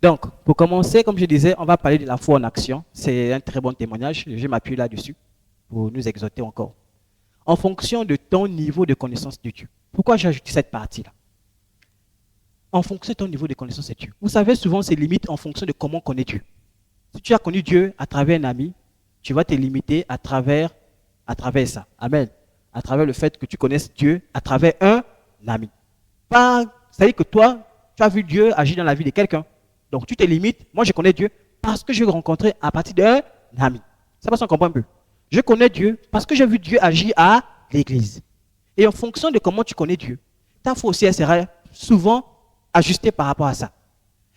Donc, pour commencer, comme je disais, on va parler de la foi en action. C'est un très bon témoignage. Je vais m'appuyer là-dessus pour nous exhorter encore. En fonction de ton niveau de connaissance de Dieu. Pourquoi j'ai ajouté cette partie-là? En fonction de ton niveau de connaissance de Dieu. Vous savez, souvent, c'est limite en fonction de comment on connaît Dieu. Si tu as connu Dieu à travers un ami, tu vas te limiter à travers ça. Amen. À travers le fait que tu connaisses Dieu à travers un ami. Pas, c'est-à-dire que toi, tu as vu Dieu agir dans la vie de quelqu'un. Donc tu te limites. Moi, je connais Dieu parce que je l'ai rencontré à partir d'un ami. Ça va, on comprend un peu. Je connais Dieu parce que j'ai vu Dieu agir à l'église. Et en fonction de comment tu connais Dieu, ta foi aussi, elle sera souvent ajustée par rapport à ça.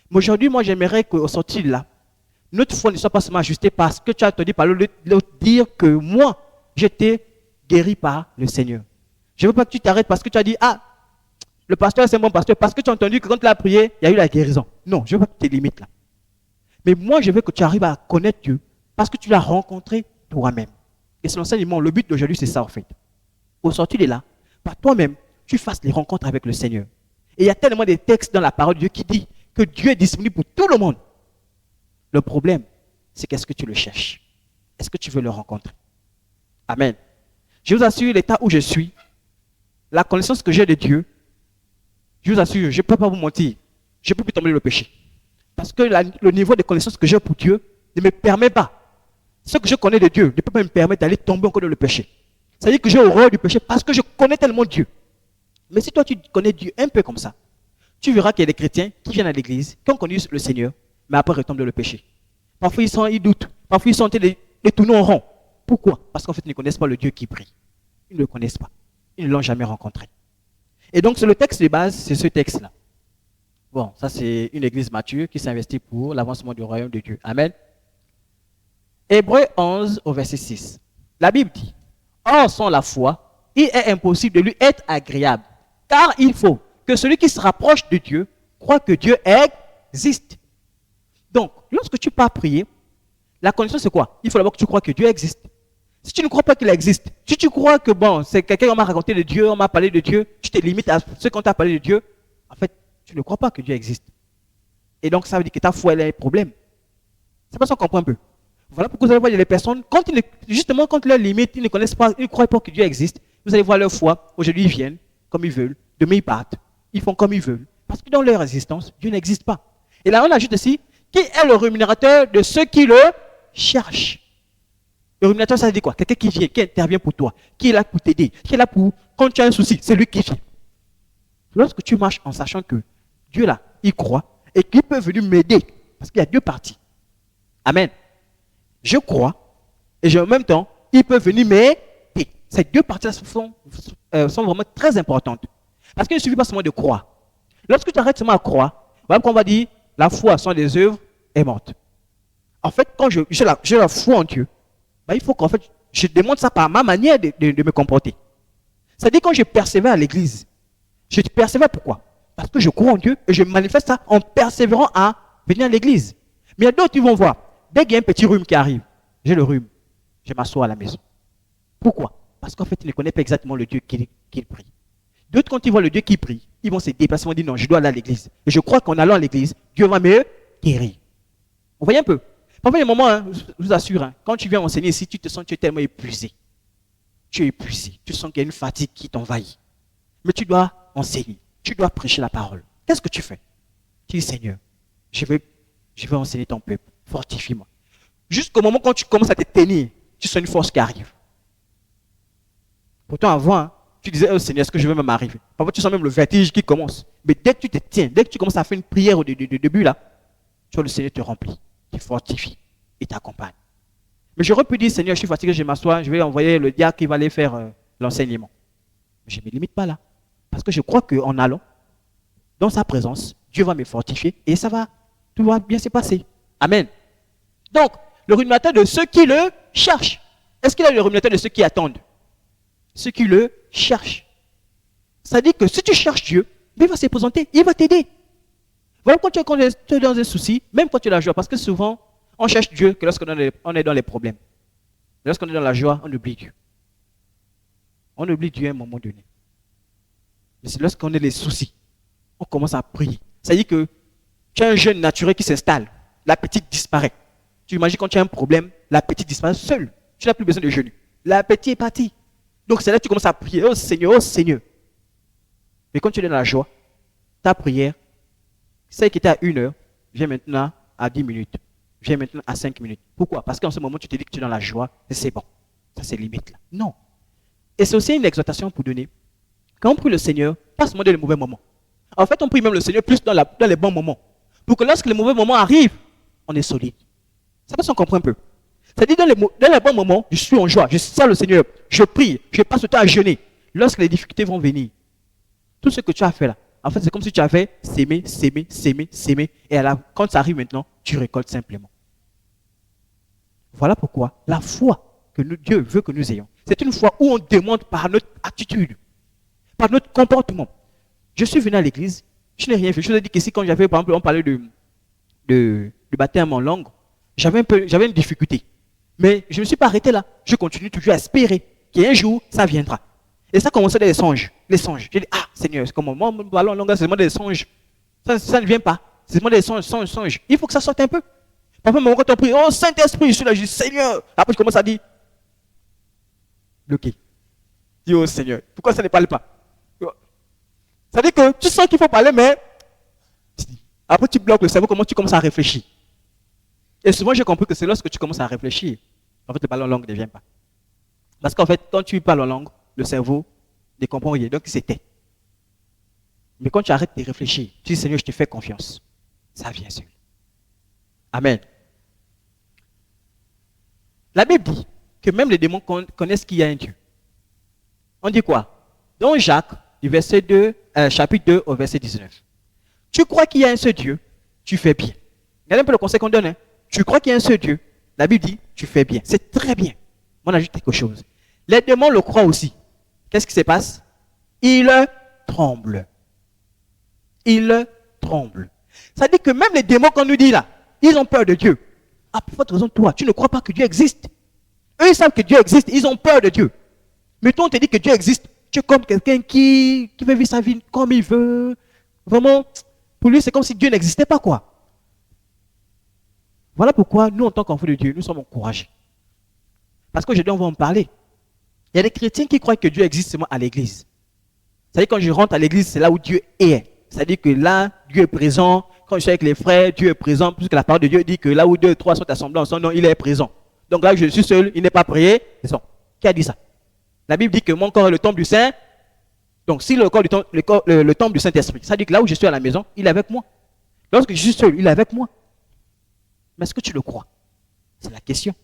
Mais aujourd'hui, moi, j'aimerais qu'au sortir de là, notre foi ne soit pas seulement ajustée parce que tu as entendu par l'autre dire que moi, j'étais guéri par le Seigneur. Je ne veux pas que tu t'arrêtes parce que tu as dit, ah, le pasteur, c'est un bon pasteur, parce que tu as entendu que quand tu as prié, il y a eu la guérison. Non, je ne veux pas que tu te limites là. Mais moi, je veux que tu arrives à connaître Dieu parce que tu l'as rencontré toi-même. Et c'est l'enseignement, le but d'aujourd'hui, c'est ça en fait. Au sortir de là, par toi-même, tu fasses les rencontres avec le Seigneur. Et il y a tellement de textes dans la parole de Dieu qui dit que Dieu est disponible pour tout le monde. Le problème, c'est qu'est-ce que tu le cherches? Est-ce que tu veux le rencontrer? Amen. Je vous assure, l'état où je suis, la connaissance que j'ai de Dieu, je vous assure, je ne peux pas vous mentir, je ne peux plus tomber dans le péché. Parce que le niveau de connaissance que j'ai pour Dieu ne me permet pas. Ce que je connais de Dieu ne peut pas me permettre d'aller tomber encore dans le péché. C'est-à-dire que j'ai horreur du péché parce que je connais tellement Dieu. Mais si toi tu connais Dieu un peu comme ça, tu verras qu'il y a des chrétiens qui viennent à l'église, qui ont connu le Seigneur, mais après retombent dans le péché. Parfois ils doutent, parfois ils sont en train de tourner en rond. Pourquoi? Parce qu'en fait ils ne connaissent pas le Dieu qui prie. Ils ne le connaissent pas. Ils ne l'ont jamais rencontré. Et donc, c'est le texte de base, c'est ce texte-là. Bon, ça c'est une église mature qui s'investit pour l'avancement du royaume de Dieu. Amen. Hébreux 11 au verset 6. La Bible dit, or sans la foi, il est impossible de lui être agréable, car il faut que celui qui se rapproche de Dieu croit que Dieu existe. Donc, lorsque tu pars prier, la condition c'est quoi? Il faut d'abord que tu crois que Dieu existe. Si tu ne crois pas qu'il existe, si tu crois que bon, c'est quelqu'un qui m'a raconté de Dieu, on m'a parlé de Dieu, tu te limites à ce qu'on t'a parlé de Dieu, en fait, tu ne crois pas que Dieu existe. Et donc, ça veut dire que ta foi, elle a un problème. C'est pas ça qu'on comprend un peu. Voilà pourquoi vous allez voir les personnes, justement, quand leur limite, ils ne connaissent pas, ils ne croient pas que Dieu existe, vous allez voir leur foi, aujourd'hui ils viennent comme ils veulent, demain ils partent, ils font comme ils veulent. Parce que dans leur existence, Dieu n'existe pas. Et là, on ajoute aussi, qui est le rémunérateur de ceux qui le cherchent. Le rémunérateur, ça veut dire quoi? Quelqu'un qui vient, qui intervient pour toi, qui est là pour t'aider, qui est là pour, quand tu as un souci, c'est lui qui vient. Lorsque tu marches en sachant que Dieu là, il croit et qu'il peut venir m'aider, parce qu'il y a deux parties. Amen. Je crois et en même temps, il peut venir m'aider. Ces deux parties sont vraiment très importantes. Parce qu'il ne suffit pas seulement de croire. Lorsque tu arrêtes seulement à croire, voilà pourquoi on va dire la foi sans les œuvres est morte. En fait, quand j'ai la foi en Dieu, ben, il faut qu'en fait, je démontre ça par ma manière de me comporter. C'est-à-dire quand je persévère à l'église, je persévère pourquoi? Parce que je crois en Dieu et je manifeste ça en persévérant à venir à l'église. Mais il y a d'autres qui vont voir, dès qu'il y a un petit rhume qui arrive, j'ai le rhume, je m'assois à la maison. Pourquoi? Parce qu'en fait, ils ne connaissent pas exactement le Dieu qu'ils prient. D'autres, quand ils voient le Dieu qui prie, ils vont se déplacer, ils vont dire non, je dois aller à l'église. Et je crois qu'en allant à l'église, Dieu va me guérir. Vous voyez un peu? Parfois, il y a des moments, hein, je vous assure, hein, quand tu viens enseigner ici, tu te sens tu es tellement épuisé. Tu es épuisé. Tu sens qu'il y a une fatigue qui t'envahit. Mais tu dois enseigner. Tu dois prêcher la parole. Qu'est-ce que tu fais? Tu dis, Seigneur, je vais enseigner ton peuple. Fortifie-moi. Jusqu'au moment quand tu commences à te tenir, tu sens une force qui arrive. Pourtant, avant, hein, tu disais, oh Seigneur, est-ce que je vais même arriver? Parfois, tu sens même le vertige qui commence. Mais dès que tu te tiens, dès que tu commences à faire une prière au début, là, tu vois le Seigneur te remplit, te fortifie et t'accompagne. Mais j'aurais pu dire, Seigneur, je suis fatigué, je m'assois, je vais envoyer le diacre qui va aller faire l'enseignement. Mais je ne me limite pas là. Parce que je crois qu'en allant, dans sa présence, Dieu va me fortifier et tout va bien se passer. Amen. Donc, le rémunérateur de ceux qui le cherchent. Est-ce qu'il a le rémunérateur de ceux qui attendent? Ceux qui le cherchent. Ça dit que si tu cherches Dieu, il va se présenter, il va t'aider. Voilà quand tu es dans un souci, même quand tu as la joie, parce que souvent, on cherche Dieu que lorsqu'on est dans les problèmes. Lorsqu'on est dans la joie, on oublie Dieu. On oublie Dieu à un moment donné. Mais c'est lorsqu'on a les soucis, on commence à prier. Ça dit que Tu as un jeune naturel qui s'installe. L'appétit disparaît. Tu imagines quand tu as un problème, l'appétit disparaît seul. Tu n'as plus besoin de jeûner. L'appétit est parti. Donc c'est là que tu commences à prier. Oh Seigneur, oh Seigneur. Mais quand tu es dans la joie, ta prière, celle qui était à 1 heure, vient maintenant à 10 minutes. Vient maintenant à 5 minutes. Pourquoi? Parce qu'en ce moment, tu te dis que tu es dans la joie et c'est bon. Ça, c'est limite là. Non. Et c'est aussi une exhortation pour donner. Quand on prie le Seigneur, pas seulement dans les mauvais moments. En fait, on prie même le Seigneur plus dans les bons moments. Pour que lorsque les mauvais moments arrivent, on est solide. Ça peut s'en comprendre un peu. C'est-à-dire, dans les bons moments, je suis en joie, je sers le Seigneur, je prie, je passe le temps à jeûner. Lorsque les difficultés vont venir, tout ce que tu as fait là, en fait, c'est comme si tu avais sémé, et quand ça arrive maintenant, tu récoltes simplement. Voilà pourquoi la foi que Dieu veut que nous ayons, c'est une foi où on demande par notre attitude, par notre comportement. Je suis venu à l'église, je n'ai rien fait. Je vous ai dit qu'ici, quand j'avais, par exemple, on parlait de baptême en langue, j'avais une difficulté. Mais je ne me suis pas arrêté là. Je continue toujours à espérer qu'un jour, ça viendra. Et ça commençait les songes. Les songes. J'ai dit, ah Seigneur, c'est comme moi, mon ballon en langue, c'est vraiment des songes. Ça ne vient pas. C'est vraiment des songes. Il faut que ça sorte un peu. Parfois, quand on prie, oh Saint-Esprit, je suis là, je dis, Seigneur. Après, je commence à dire, bloqué. Dis, oh Seigneur, pourquoi ça ne parle pas? Ça veut dire que tu sens qu'il faut parler, mais après, tu bloques le cerveau, comment tu commences à réfléchir. Et souvent, j'ai compris que c'est lorsque tu commences à réfléchir, en fait, le parler en langue ne vient pas. Parce qu'en fait, quand tu parles en langue, le cerveau ne comprend rien, donc il s'éteint. Mais quand tu arrêtes de réfléchir, tu dis, Seigneur, je te fais confiance. Ça vient seul. Amen. La Bible dit que même les démons connaissent qu'il y a un Dieu. On dit quoi? Dans Jacques, du verset 2, chapitre 2 au verset 19. Tu crois qu'il y a un seul Dieu, tu fais bien. Regardez un peu le conseil qu'on donne. Hein? Tu crois qu'il y a un seul Dieu, la Bible dit, tu fais bien. C'est très bien. On ajoute quelque chose. Les démons le croient aussi. Qu'est-ce qui se passe? Ils tremblent. Ils tremblent. Ça dit que même les démons qu'on nous dit là, ils ont peur de Dieu. Ah, pour votre raison, toi, tu ne crois pas que Dieu existe. Eux, ils savent que Dieu existe, ils ont peur de Dieu. Mais toi, on te dit que Dieu existe. Tu es comme quelqu'un qui veut vivre sa vie comme il veut. Vraiment, pour lui, c'est comme si Dieu n'existait pas, quoi. Voilà pourquoi nous, en tant qu'enfants de Dieu, nous sommes encouragés. Parce qu'aujourd'hui, on va en parler. Il y a des chrétiens qui croient que Dieu existe seulement à l'église. C'est-à-dire quand je rentre à l'église, c'est là où Dieu est. C'est-à-dire que là, Dieu est présent. Quand je suis avec les frères, Dieu est présent. Puisque la parole de Dieu dit que là où 2 ou 3 sont assemblés ensemble, non, il est présent. Donc là où je suis seul, il n'est pas prié. C'est ça. Qui a dit ça? La Bible dit que mon corps est le temple du Saint. Donc si le temple du Saint-Esprit, ça dit que là où je suis à la maison, il est avec moi. Lorsque je suis seul, il est avec moi. Mais est-ce que tu le crois? C'est la question.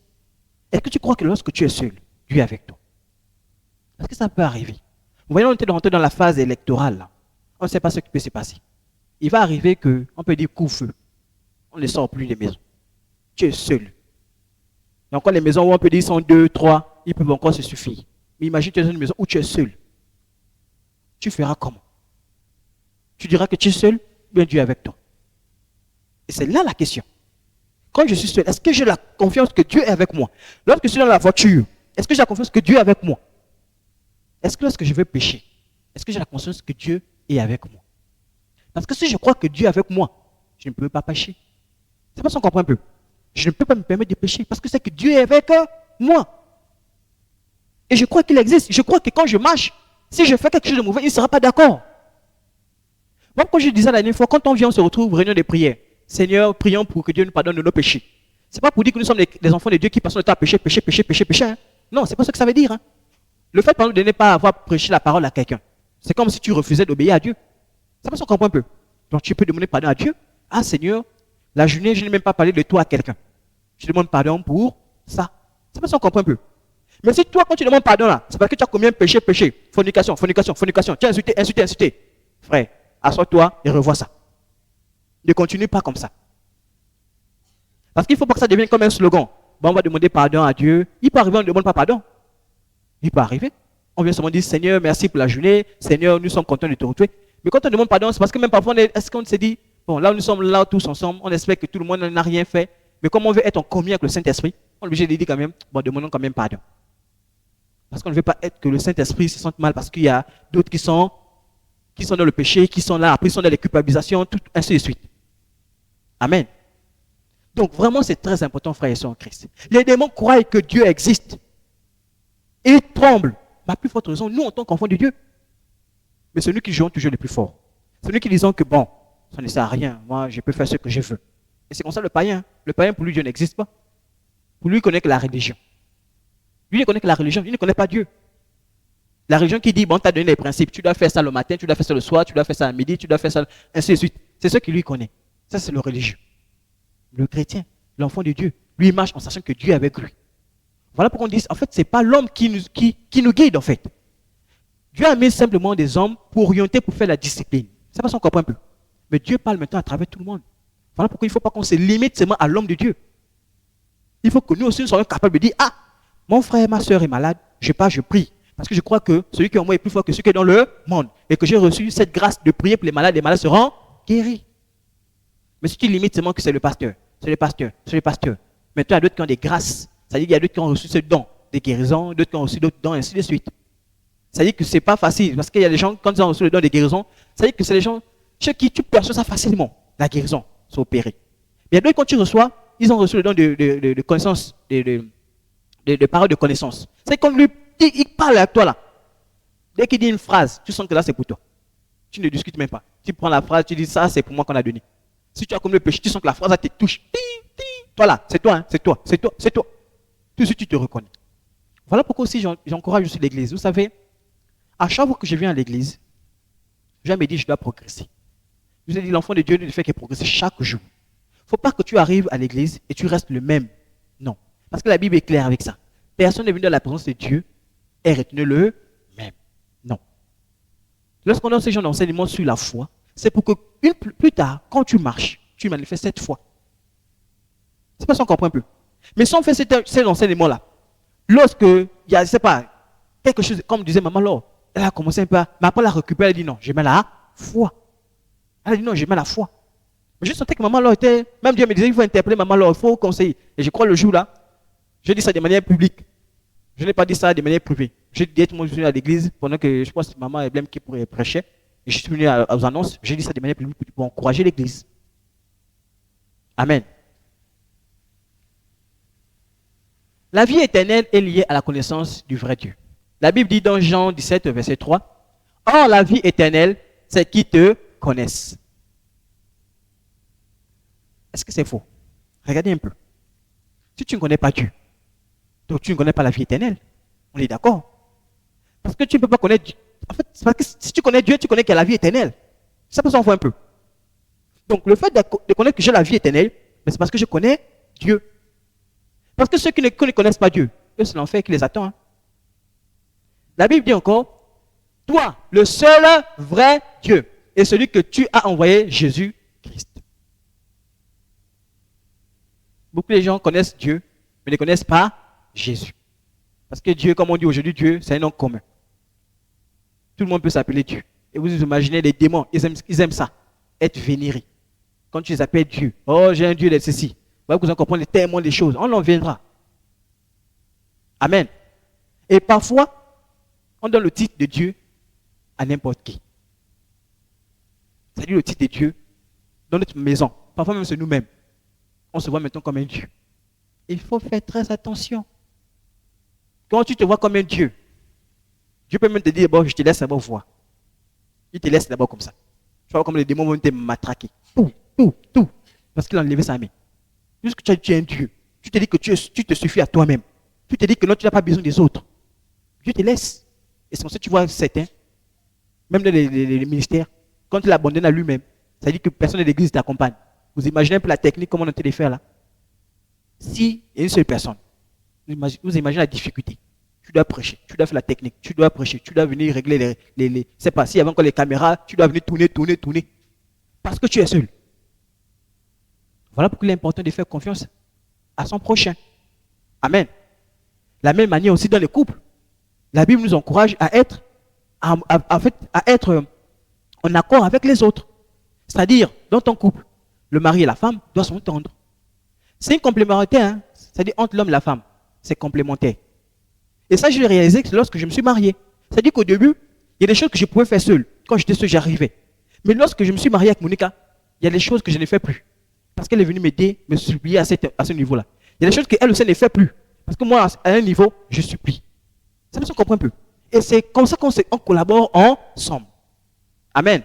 Est-ce que tu crois que lorsque tu es seul, Dieu est avec toi? Est-ce que ça peut arriver? Vous voyez, on était rentré dans la phase électorale. Là. On ne sait pas ce qui peut se passer. Il va arriver qu'on peut dire couvre-feu. On ne sort plus des maisons. Tu es seul. Donc, quand les maisons où on peut dire sont 2, 3, ils peuvent encore se suffire. Mais imagine, tu es dans une maison où tu es seul. Tu feras comment? Tu diras que tu es seul, ou bien Dieu est avec toi. Et c'est là la question. Quand je suis seul, est-ce que j'ai la confiance que Dieu est avec moi? Lorsque je suis dans la voiture, est-ce que j'ai la confiance que Dieu est avec moi? Est-ce que lorsque je vais pécher, est-ce que j'ai la conscience que Dieu est avec moi? Parce que si je crois que Dieu est avec moi, je ne peux pas pécher. C'est pas ça qu'on comprend un peu. Je ne peux pas me permettre de pécher parce que c'est que Dieu est avec moi. Et je crois qu'il existe. Je crois que quand je marche, si je fais quelque chose de mauvais, il ne sera pas d'accord. Moi, quand je disais la dernière fois, quand on vient, on se retrouve, réunion de prière. Seigneur, prions pour que Dieu nous pardonne de nos péchés. Ce n'est pas pour dire que nous sommes des enfants de Dieu qui passons le temps à pécher. Hein. Non, ce n'est pas ce que ça veut dire. Hein. Le fait par exemple, de ne pas avoir prêché la parole à quelqu'un, c'est comme si tu refusais d'obéir à Dieu. Ça peut se comprendre un peu. Donc tu peux demander pardon à Dieu. Ah Seigneur, la journée, je n'ai même pas parlé de toi à quelqu'un. Je demande pardon pour ça. Ça peut se comprendre un peu. Mais si toi, quand tu demandes pardon là, c'est parce que tu as combien péché. Fornication. Tu as insulté. Frère, assois-toi et revois ça. Ne continue pas comme ça. Parce qu'il ne faut pas que ça devienne comme un slogan. Bon, on va demander pardon à Dieu. Il peut arriver, on ne demande pas pardon. Il peut arriver. On vient seulement dire, Seigneur, merci pour la journée. Seigneur, nous sommes contents de te retrouver. Mais quand on demande pardon, c'est parce que même parfois, est-ce qu'on se dit, bon, là, nous sommes là tous ensemble, on espère que tout le monde n'a rien fait. Mais comme on veut être en communion avec le Saint-Esprit, on est obligé de dire quand même, bon, demandons quand même pardon. Parce qu'on ne veut pas être que le Saint-Esprit se sente mal, parce qu'il y a d'autres qui sont dans le péché, qui sont là, après ils sont dans les culpabilisations, tout, ainsi de suite. Amen. Donc vraiment, c'est très important, frères et sœurs en Christ. Les démons croient que Dieu existe. Ils tremblent. Ma plus forte raison, nous, en tant qu'enfants de Dieu. Mais c'est nous qui jouons toujours les plus forts. C'est nous qui disons que bon, ça ne sert à rien. Moi, je peux faire ce que je veux. Et c'est comme ça le païen. Le païen, pour lui, Dieu n'existe pas. Pour lui, il connaît que la religion. Lui, il ne connaît que la religion. Il ne connaît pas Dieu. La religion qui dit, bon, tu as donné les principes. Tu dois faire ça le matin, tu dois faire ça le soir, tu dois faire ça à midi, tu dois faire ça, ainsi de suite. C'est ce qu'il lui connaît. Ça, c'est le religieux. Le chrétien, l'enfant de Dieu, lui, il marche en sachant que Dieu est avec lui. Voilà pourquoi on dit, en fait, ce n'est pas l'homme qui nous guide, en fait. Dieu a mis simplement des hommes pour orienter, pour faire la discipline. C'est pas ça qu'on comprend un peu. Mais Dieu parle maintenant à travers tout le monde. Voilà pourquoi il ne faut pas qu'on se limite seulement à l'homme de Dieu. Il faut que nous aussi nous soyons capables de dire, ah, mon frère, ma soeur est malade, je pars, je prie. Parce que je crois que celui qui est en moi est plus fort que celui qui est dans le monde. Et que j'ai reçu cette grâce de prier pour les malades seront guéris. Mais si tu limites seulement que c'est le pasteur, c'est le pasteur, c'est le pasteur. Maintenant, il y a d'autres qui ont des grâces. C'est-à-dire qu'il y a d'autres qui ont reçu ce don, des guérisons, d'autres qui ont reçu d'autres dons, ainsi de suite. C'est-à-dire que ce n'est pas facile. Parce qu'il y a des gens, quand ils ont reçu le don des guérisons, c'est-à-dire que c'est les gens chez qui tu perçois ça facilement, la guérison, c'est opéré. Mais il y a d'autres, quand tu reçois, ils ont reçu le don de connaissance, de paroles de connaissance. C'est comme lui, il parle avec toi là. Dès qu'il dit une phrase, tu sens que là c'est pour toi. Tu ne discutes même pas. Tu prends la phrase, tu dis ça c'est pour moi qu'on a donné. Si tu as comme le péché, tu sens que la phrase te touche. Toi là, c'est toi, hein, c'est toi, c'est toi, c'est toi. Tout de suite tu te reconnais. Voilà pourquoi aussi j'encourage aussi l'église. Vous savez, à chaque fois que je viens à l'église, je me dis je dois progresser. Je vous ai dit, l'enfant de Dieu ne fait que progresser chaque jour. Il ne faut pas que tu arrives à l'église et tu restes le même. Non. Parce que la Bible est claire avec ça. Personne n'est venu dans la présence de Dieu et retenu le même. Non. Lorsqu'on donne ces gens d'enseignement sur la foi, c'est pour que plus tard, quand tu marches, tu manifestes cette foi. C'est pas ça qu'on comprend un peu. Mais si on fait ces enseignements-là, lorsque il y a, je sais pas, quelque chose, comme disait maman Laure, elle a commencé un peu à, mais après elle a récupéré, elle a dit non, je mets la foi. Elle a dit non, je mets la foi. Mais je sentais que maman Laure était, même Dieu me disait, il faut interpeller maman Laure, il faut conseiller. Et je crois le jour-là, je dis ça de manière publique. Je n'ai pas dit ça de manière privée. J'ai dit, moi je suis venu à l'église, pendant que je crois que c'est maman Eblem qui prêchait, et je suis venu aux annonces, j'ai dit ça de manière publique pour encourager l'église. Amen. La vie éternelle est liée à la connaissance du vrai Dieu. La Bible dit dans Jean 17, verset 3, « Or la vie éternelle, c'est qu'ils te connaissent. » Est-ce que c'est faux? Regardez un peu. Si tu ne connais pas Dieu, donc tu ne connais pas la vie éternelle. On est d'accord? Parce que tu ne peux pas connaître Dieu. En fait, c'est parce que si tu connais Dieu, tu connais qu'il y a la vie éternelle. Ça peut s'en voir un peu. Donc le fait de connaître que j'ai la vie éternelle, c'est parce que je connais Dieu. Parce que ceux qui ne connaissent pas Dieu, eux, c'est l'enfer qui les attend. Hein. La Bible dit encore, toi, le seul vrai Dieu, et celui que tu as envoyé, Jésus-Christ. Beaucoup de gens connaissent Dieu, mais ne connaissent pas Jésus. Parce que Dieu, comme on dit aujourd'hui, Dieu, c'est un nom commun. Tout le monde peut s'appeler Dieu. Et vous imaginez les démons, ils aiment ça, être vénérés. Quand tu les appelles Dieu, oh, j'ai un Dieu de ceci. Vous allez comprendre tellement les choses. On en viendra. Amen. Et parfois, on donne le titre de Dieu à n'importe qui. C'est-à-dire le titre de Dieu dans notre maison. Parfois même c'est nous-mêmes. On se voit maintenant comme un Dieu. Il faut faire très attention. Quand tu te vois comme un Dieu, Dieu peut même te dire, bon, je te laisse d'abord voir. Il te laisse d'abord comme ça. Tu vois comme les démons vont te matraquer. Tout. Parce qu'il a enlevé sa main. Puisque tu es un Dieu, tu te dis que tu te suffis à toi-même. Tu te dis que non, tu n'as pas besoin des autres. Dieu te laisse. Et c'est comme ça que tu vois certains, même dans les ministères, quand il abandonne à lui-même, ça dit que personne de l'église t'accompagne. Vous imaginez un peu la technique, comment on a été les faire là? Si il y a une seule personne, vous imaginez la difficulté. Tu dois prêcher, tu dois faire la technique, tu dois prêcher, tu dois venir régler c'est pas, s'il y avait encore les caméras, tu dois venir tourner. Parce que tu es seul. Voilà pourquoi il est important de faire confiance à son prochain. Amen. La même manière aussi dans les couples. La Bible nous encourage à être, à être en accord avec les autres. C'est-à-dire, dans ton couple, le mari et la femme doivent s'entendre. C'est une complémentarité, hein? C'est-à-dire entre l'homme et la femme. C'est complémentaire. Et ça, je l'ai réalisé lorsque je me suis marié. C'est-à-dire qu'au début, il y a des choses que je pouvais faire seul. Quand j'étais seul, j'arrivais. Mais lorsque je me suis marié avec Monica, il y a des choses que je ne fais plus. Parce qu'elle est venue m'aider, me supplier à ce niveau-là. Il y a des choses qu'elle aussi ne fait plus. Parce que moi, à un niveau, je supplie. Ça me comprend un peu. Et c'est comme ça qu'on collabore ensemble. Amen.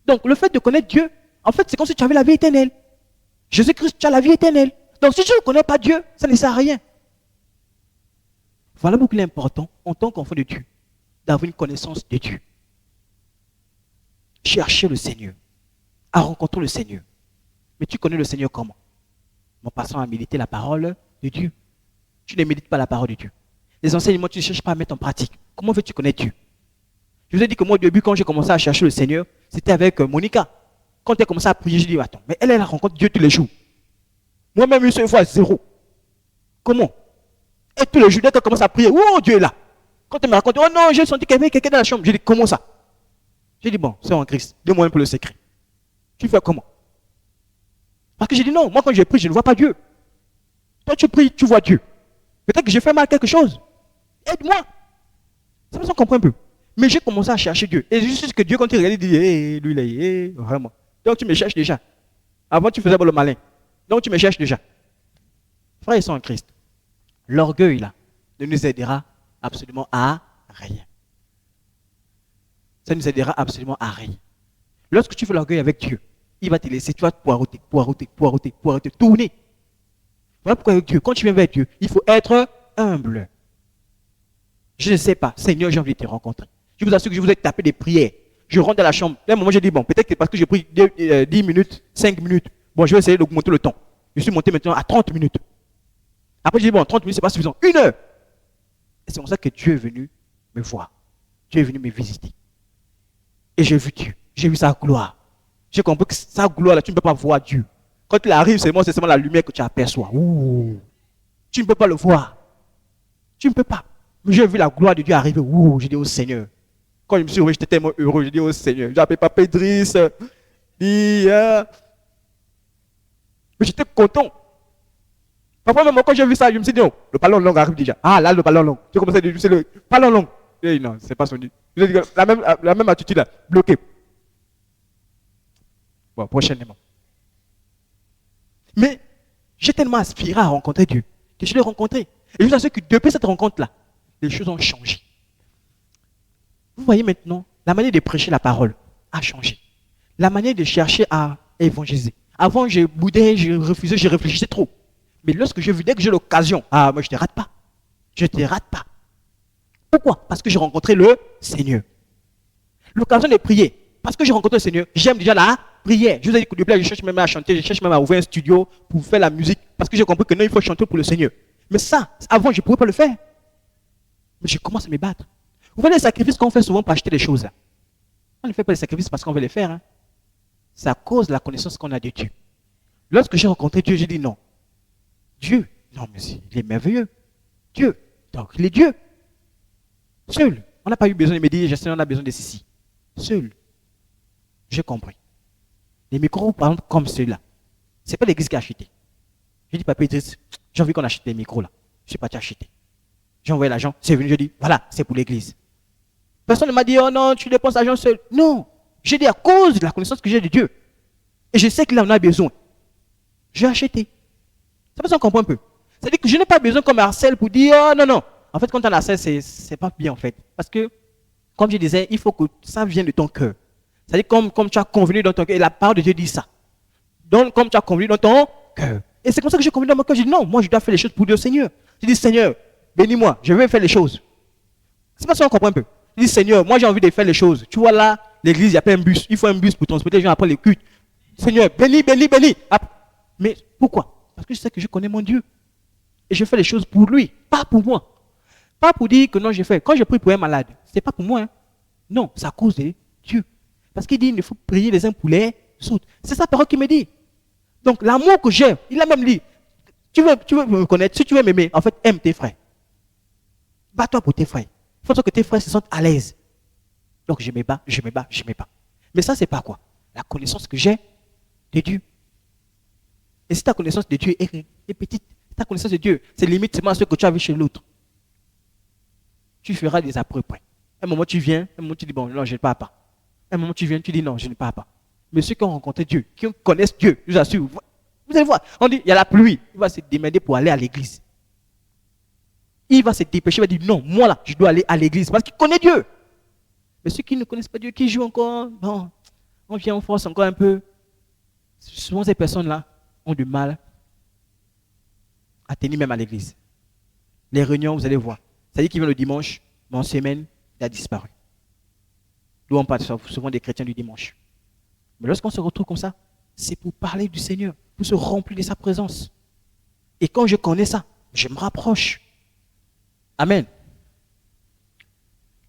Donc, le fait de connaître Dieu, en fait, c'est comme si tu avais la vie éternelle. Jésus-Christ, tu as la vie éternelle. Donc, si tu ne connais pas Dieu, ça ne sert à rien. Voilà pourquoi il est important, en tant qu'enfant de Dieu, d'avoir une connaissance de Dieu. Chercher le Seigneur, à rencontrer le Seigneur. Mais tu connais le Seigneur comment? En passant à méditer la parole de Dieu. Tu ne médites pas la parole de Dieu. Les enseignements, tu ne cherches pas à mettre en pratique. Comment veux-tu connaître Dieu? Je vous ai dit que moi, au début, quand j'ai commencé à chercher le Seigneur, c'était avec Monica. Quand elle a commencé à prier, je dis, attends, mais elle rencontre Dieu tous les jours. Moi-même, une seule fois, zéro. Comment? Et tous les jours, dès qu'elle commence à prier, oh, Dieu est là. Quand elle me raconte, oh non, j'ai senti qu'il y avait quelqu'un dans la chambre. Je dis, comment ça? J'ai dit, bon, c'est en Christ. Donne-moi un peu le secret. Tu fais comment? Parce que j'ai dit, non, moi, quand je prie, je ne vois pas Dieu. Toi, tu pries, tu vois Dieu. Peut-être que j'ai fait mal quelque chose. Aide-moi. Ça me semble comprendre un peu. Mais j'ai commencé à chercher Dieu. Et je sais que Dieu, quand il regarde, il dit, lui, il est, vraiment. Donc, tu me cherches déjà. Avant, tu faisais le malin. Donc, tu me cherches déjà. Frères et sœurs en Christ, l'orgueil, là, ne nous aidera absolument à rien. Ça ne nous aidera absolument à rien. Lorsque tu fais l'orgueil avec Dieu, il va te laisser, tu vas poireauter, tourner. Voilà pourquoi avec Dieu, quand tu viens vers Dieu, il faut être humble. Je ne sais pas, Seigneur, j'ai envie de te rencontrer. Je vous assure que je vous ai tapé des prières. Je rentre dans la chambre. À un moment, j'ai dit, bon, peut-être que parce que j'ai pris 10 minutes, 5 minutes, bon, je vais essayer d'augmenter le temps. Je suis monté maintenant à 30 minutes. Après, j'ai dit, bon, 30 minutes, ce n'est pas suffisant. 1 heure. Et c'est comme ça que Dieu est venu me voir. Dieu est venu me visiter. Et j'ai vu Dieu. J'ai vu sa gloire. J'ai compris que sa gloire, là, tu ne peux pas voir Dieu. Quand il arrive, c'est seulement la lumière que tu aperçois. Ouh. Tu ne peux pas le voir. Tu ne peux pas. Mais j'ai vu la gloire de Dieu arriver. Ouh, j'ai dit au Seigneur. Quand je me suis réveillé, j'étais tellement heureux. J'ai dit au Seigneur. J'ai appelé Papa Idriss. Mais j'étais content. Parfois, même quand j'ai vu ça, je me suis dit, oh, le ballon long arrive déjà. Ah, là, le ballon long. J'ai commencé à dire, c'est le ballon long. Et non, c'est pas son dit. Je dis, la même attitude là, bloquée. Bon, prochainement. Mais j'ai tellement aspiré à rencontrer Dieu que je l'ai rencontré. Et je vous assure que depuis cette rencontre-là, les choses ont changé. Vous voyez maintenant, la manière de prêcher la parole a changé. La manière de chercher à évangéliser. Avant, je boudais, je refusais, je réfléchissais trop. Mais lorsque je vis, dès que j'ai l'occasion, moi je ne te rate pas. Je ne te rate pas. Pourquoi? Parce que j'ai rencontré le Seigneur. L'occasion de prier. Parce que j'ai rencontré le Seigneur, j'aime déjà la prière. Je vous ai dit que depuis là, je cherche même à chanter, je cherche même à ouvrir un studio pour faire la musique. Parce que j'ai compris que non, il faut chanter pour le Seigneur. Mais ça, avant, je ne pouvais pas le faire. Mais je commence à me battre. Vous voyez les sacrifices qu'on fait souvent pour acheter des choses là. On ne fait pas les sacrifices parce qu'on veut les faire. Hein. C'est à cause de la connaissance qu'on a de Dieu. Lorsque j'ai rencontré Dieu, j'ai dit non. Dieu, non mais il est merveilleux. Dieu, donc il est Dieu. Seul. On n'a pas eu besoin de me dire, on a besoin de ceci. Seul. J'ai compris. Les micros, par exemple, comme ceux-là, ce n'est pas l'église qui a acheté. J'ai dit, Papa Idriss, j'ai envie qu'on achète des micros là. Je ne suis pas acheté. J'ai envoyé l'argent, c'est venu, je dis, voilà, c'est pour l'église. Personne ne m'a dit, oh non, tu dépenses l'argent seul. Non. J'ai dit, à cause de la connaissance que j'ai de Dieu. Et je sais qu'il en a besoin. J'ai acheté. Ça peut comprendre un peu. C'est-à-dire que je n'ai pas besoin comme Marcel pour dire, oh non, non. En fait, quand on a ça, c'est pas bien en fait. Parce que, comme je disais, il faut que ça vienne de ton cœur. C'est-à-dire comme tu as convenu dans ton cœur. Et la parole de Dieu dit ça. Donc, comme tu as convenu dans ton cœur. Et c'est comme ça que j'ai convenu dans mon cœur. J'ai dit, non, moi je dois faire les choses pour Dieu, Seigneur. J'ai dit, Seigneur, bénis-moi, je vais faire les choses. C'est pas ça qu'on comprend un peu. J'ai dit, Seigneur, moi j'ai envie de faire les choses. Tu vois là, l'église, il n'y a pas un bus. Il faut un bus pour transporter les gens après les cultes. Seigneur, bénis, bénis, bénis. Mais pourquoi? Parce que je sais que je connais mon Dieu. Et je fais les choses pour lui, pas pour moi. Pas pour dire que non, j'ai fait. Quand je prie pour un malade, ce n'est pas pour moi. Hein. Non, c'est à cause de Dieu. Parce qu'il dit, il faut prier les uns pour les autres. C'est sa parole qui me dit. Donc, l'amour que j'ai, il a même dit, tu veux me connaître, si tu veux m'aimer, en fait, aime tes frères. Bats-toi pour tes frères. Il faut que tes frères se sentent à l'aise. Donc, je me bats, je me bats, je me bats. Mais ça, c'est pas quoi? La connaissance que j'ai de Dieu. Et si ta connaissance de Dieu est petite, ta connaissance de Dieu, c'est limite seulement à ce que tu as vu chez l'autre. Tu feras des à peu près. Un moment, tu viens, un moment, tu dis, bon, non, je ne pars pas. Un moment, tu viens, tu dis, non, je ne pars pas. Mais ceux qui ont rencontré Dieu, qui connaissent Dieu, je vous assure, vous allez voir, on dit, il y a la pluie, il va se démerder pour aller à l'église. Il va se dépêcher, il va dire, non, moi là, je dois aller à l'église parce qu'il connaît Dieu. Mais ceux qui ne connaissent pas Dieu, qui jouent encore, bon, on vient en force encore un peu. Souvent, ces personnes-là ont du mal à tenir même à l'église. Les réunions, vous allez voir. C'est-à-dire qu'ils viennent le dimanche, mais en semaine, il a disparu. Nous, on parle souvent des chrétiens du dimanche. Mais lorsqu'on se retrouve comme ça, c'est pour parler du Seigneur, pour se remplir de sa présence. Et quand je connais ça, je me rapproche. Amen.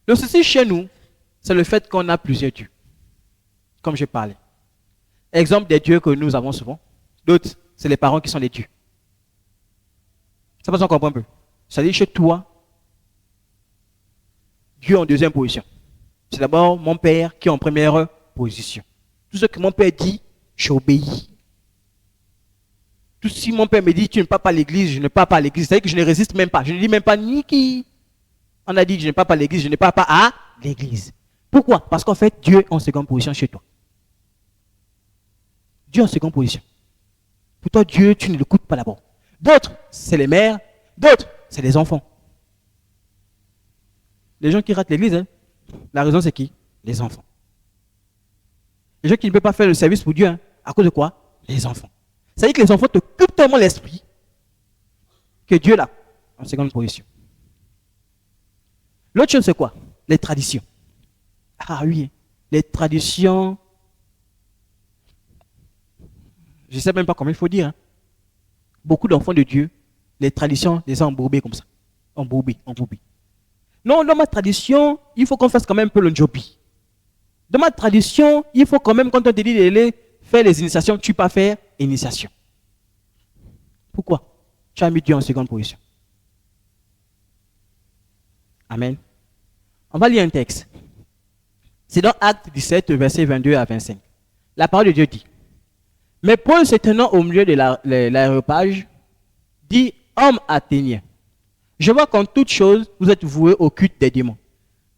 Le souci chez nous, c'est le fait qu'on a plusieurs dieux. Comme je parlais. Exemple des dieux que nous avons souvent. D'autres, c'est les parents qui sont les dieux. Ça passe, on comprend un peu. C'est-à-dire chez toi, Dieu en deuxième position. C'est d'abord mon père qui est en première position. Tout ce que mon père dit, j'obéis. Tout si mon père me dit, tu ne pars pas à l'église, je ne pars pas à l'église. C'est-à-dire que je ne résiste même pas. Je ne dis même pas ni qui. On a dit que je ne pars pas à l'église, je ne pars pas à l'église. Pourquoi? Parce qu'en fait, Dieu est en seconde position chez toi. Dieu est en seconde position. Pour toi, Dieu, tu ne l'écoutes pas d'abord. D'autres, c'est les mères. D'autres, c'est les enfants. Les gens qui ratent l'église, hein, la raison c'est qui? Les enfants. Les gens qui ne peuvent pas faire le service pour Dieu, hein, à cause de quoi? Les enfants. Ça veut dire que les enfants te coupent tellement l'esprit que Dieu là, en seconde position. L'autre chose c'est quoi? Les traditions. Ah oui, les traditions. Je ne sais même pas comment il faut dire. Hein. Beaucoup d'enfants de Dieu, les traditions les ont embourbées comme ça. Embourbées. Non, dans ma tradition, il faut qu'on fasse quand même un peu le jobi. Dans ma tradition, il faut quand même, quand on te dit d'aller faire les initiations, tu ne peux pas faire initiation. Pourquoi? Tu as mis Dieu en seconde position. Amen. On va lire un texte. C'est dans Actes 17, versets 22 à 25. La parole de Dieu dit, mais Paul se tenant au milieu de l'aréopage, dit, homme athénien, je vois qu'en toute chose, vous êtes voués au culte des démons.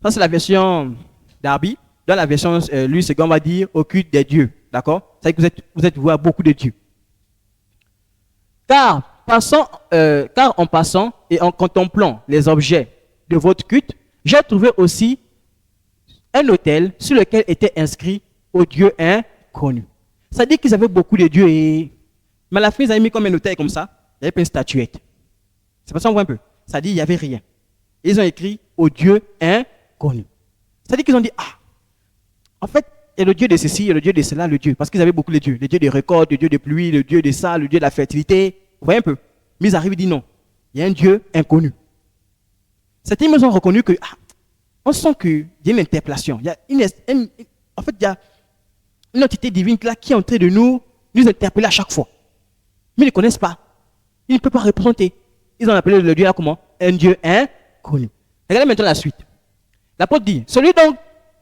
Ça, c'est la version d'Arby. Dans la version, lui, c'est qu'on va dire au culte des dieux. D'accord? C'est-à-dire que vous êtes voués à beaucoup de dieux. Car en passant et en contemplant les objets de votre culte, j'ai trouvé aussi un autel sur lequel était inscrit au Dieu inconnu. Ça dit qu'ils avaient beaucoup de dieux, mais à la fin, ils avaient mis comme un autel comme ça. Il n'y avait pas une statuette. C'est pas ça, on voit un peu. Ça dit qu'il n'y avait rien. Et ils ont écrit au Dieu inconnu. Ça dit qu'ils ont dit, en fait, il y a le Dieu de ceci, il y a le Dieu de cela, le Dieu. Parce qu'ils avaient beaucoup de dieux. Le Dieu des récoltes, le Dieu de pluie, le Dieu de ça, le Dieu de la fertilité. Vous voyez un peu. Mais ils arrivent et disent non. Il y a un Dieu inconnu. Certains ils ont reconnu que, on sent qu'il y a une interpellation. Il y a en fait, il y a une entité divine là qui est en train de nous interpeller à chaque fois. Mais ils ne connaissent pas. Ils ne peuvent pas représenter. Ils ont appelé le Dieu là comment? Un Dieu inconnu. Regardez maintenant la suite. L'apôtre dit, celui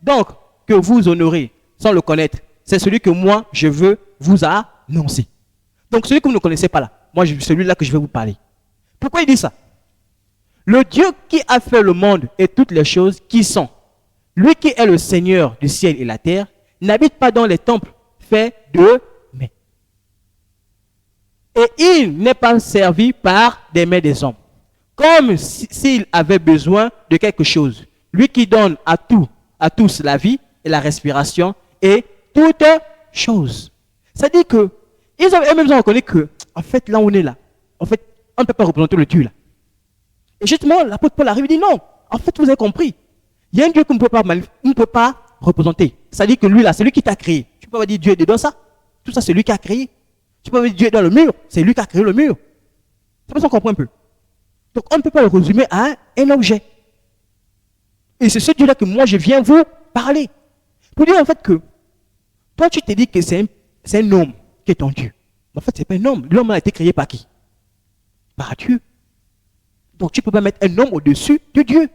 donc que vous honorez sans le connaître, c'est celui que moi je veux vous annoncer. Donc celui que vous ne connaissez pas là, moi c'est celui-là que je vais vous parler. Pourquoi il dit ça? Le Dieu qui a fait le monde et toutes les choses qui sont, lui qui est le Seigneur du ciel et la terre, n'habite pas dans les temples faits de mains. Et il n'est pas servi par des mains des hommes, comme s'il avait besoin de quelque chose. Lui qui donne à tous la vie et la respiration et toutes choses. Ça dit que, ils ont eux-mêmes reconnu que, en fait, là où on est là, en fait, on ne peut pas représenter le Dieu là. Et justement, l'apôtre Paul arrive et dit non, en fait, vous avez compris. Il y a un Dieu qu'on ne peut pas représenter. Ça dit que lui là, c'est lui qui t'a créé. Tu peux pas dire Dieu est dedans ça. Tout ça, c'est lui qui a créé. Tu peux pas dire Dieu est dans le mur. C'est lui qui a créé le mur. C'est pour ça qu'on comprend un peu. Donc, on ne peut pas le résumer à un objet. Et c'est ce Dieu-là que moi, je viens vous parler. Pour dire en fait que, toi, tu te dis que c'est un homme qui est ton Dieu. Mais en fait, ce n'est pas un homme. L'homme a été créé par qui? Par Dieu. Donc, tu ne peux pas mettre un homme au-dessus de Dieu.